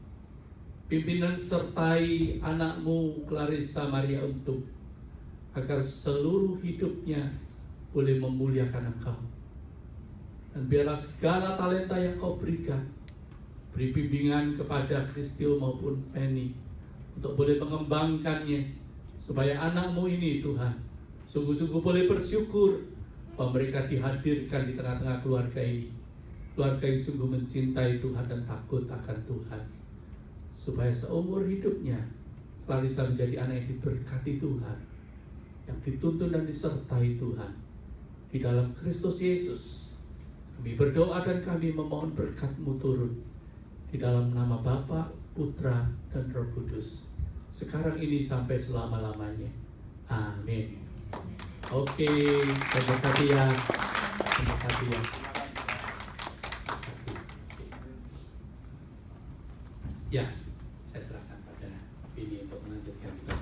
Pimpinan sertai anak-Mu Clarissa Maria untuk agar seluruh hidupnya boleh memuliakan Engkau. Dan biarlah segala talenta yang Kau berikan, beri bimbingan kepada Kristio maupun Penny untuk boleh mengembangkannya, supaya anak-Mu ini Tuhan sungguh-sungguh boleh bersyukur bahwa mereka dihadirkan di tengah-tengah keluarga ini, keluarga yang sungguh mencintai Tuhan dan takut akan Tuhan, supaya seumur hidupnya Clarissa menjadi anak yang diberkati Tuhan, yang dituntun dan disertai Tuhan di dalam Kristus Yesus. Kami berdoa dan kami memohon berkat-Mu turun di dalam nama Bapa, Putra, dan Roh Kudus, sekarang ini sampai selama-lamanya. Amin. Oke, terima kasih ya. Terima kasih ya. Ya, saya serahkan pada ini untuk melanjutkan.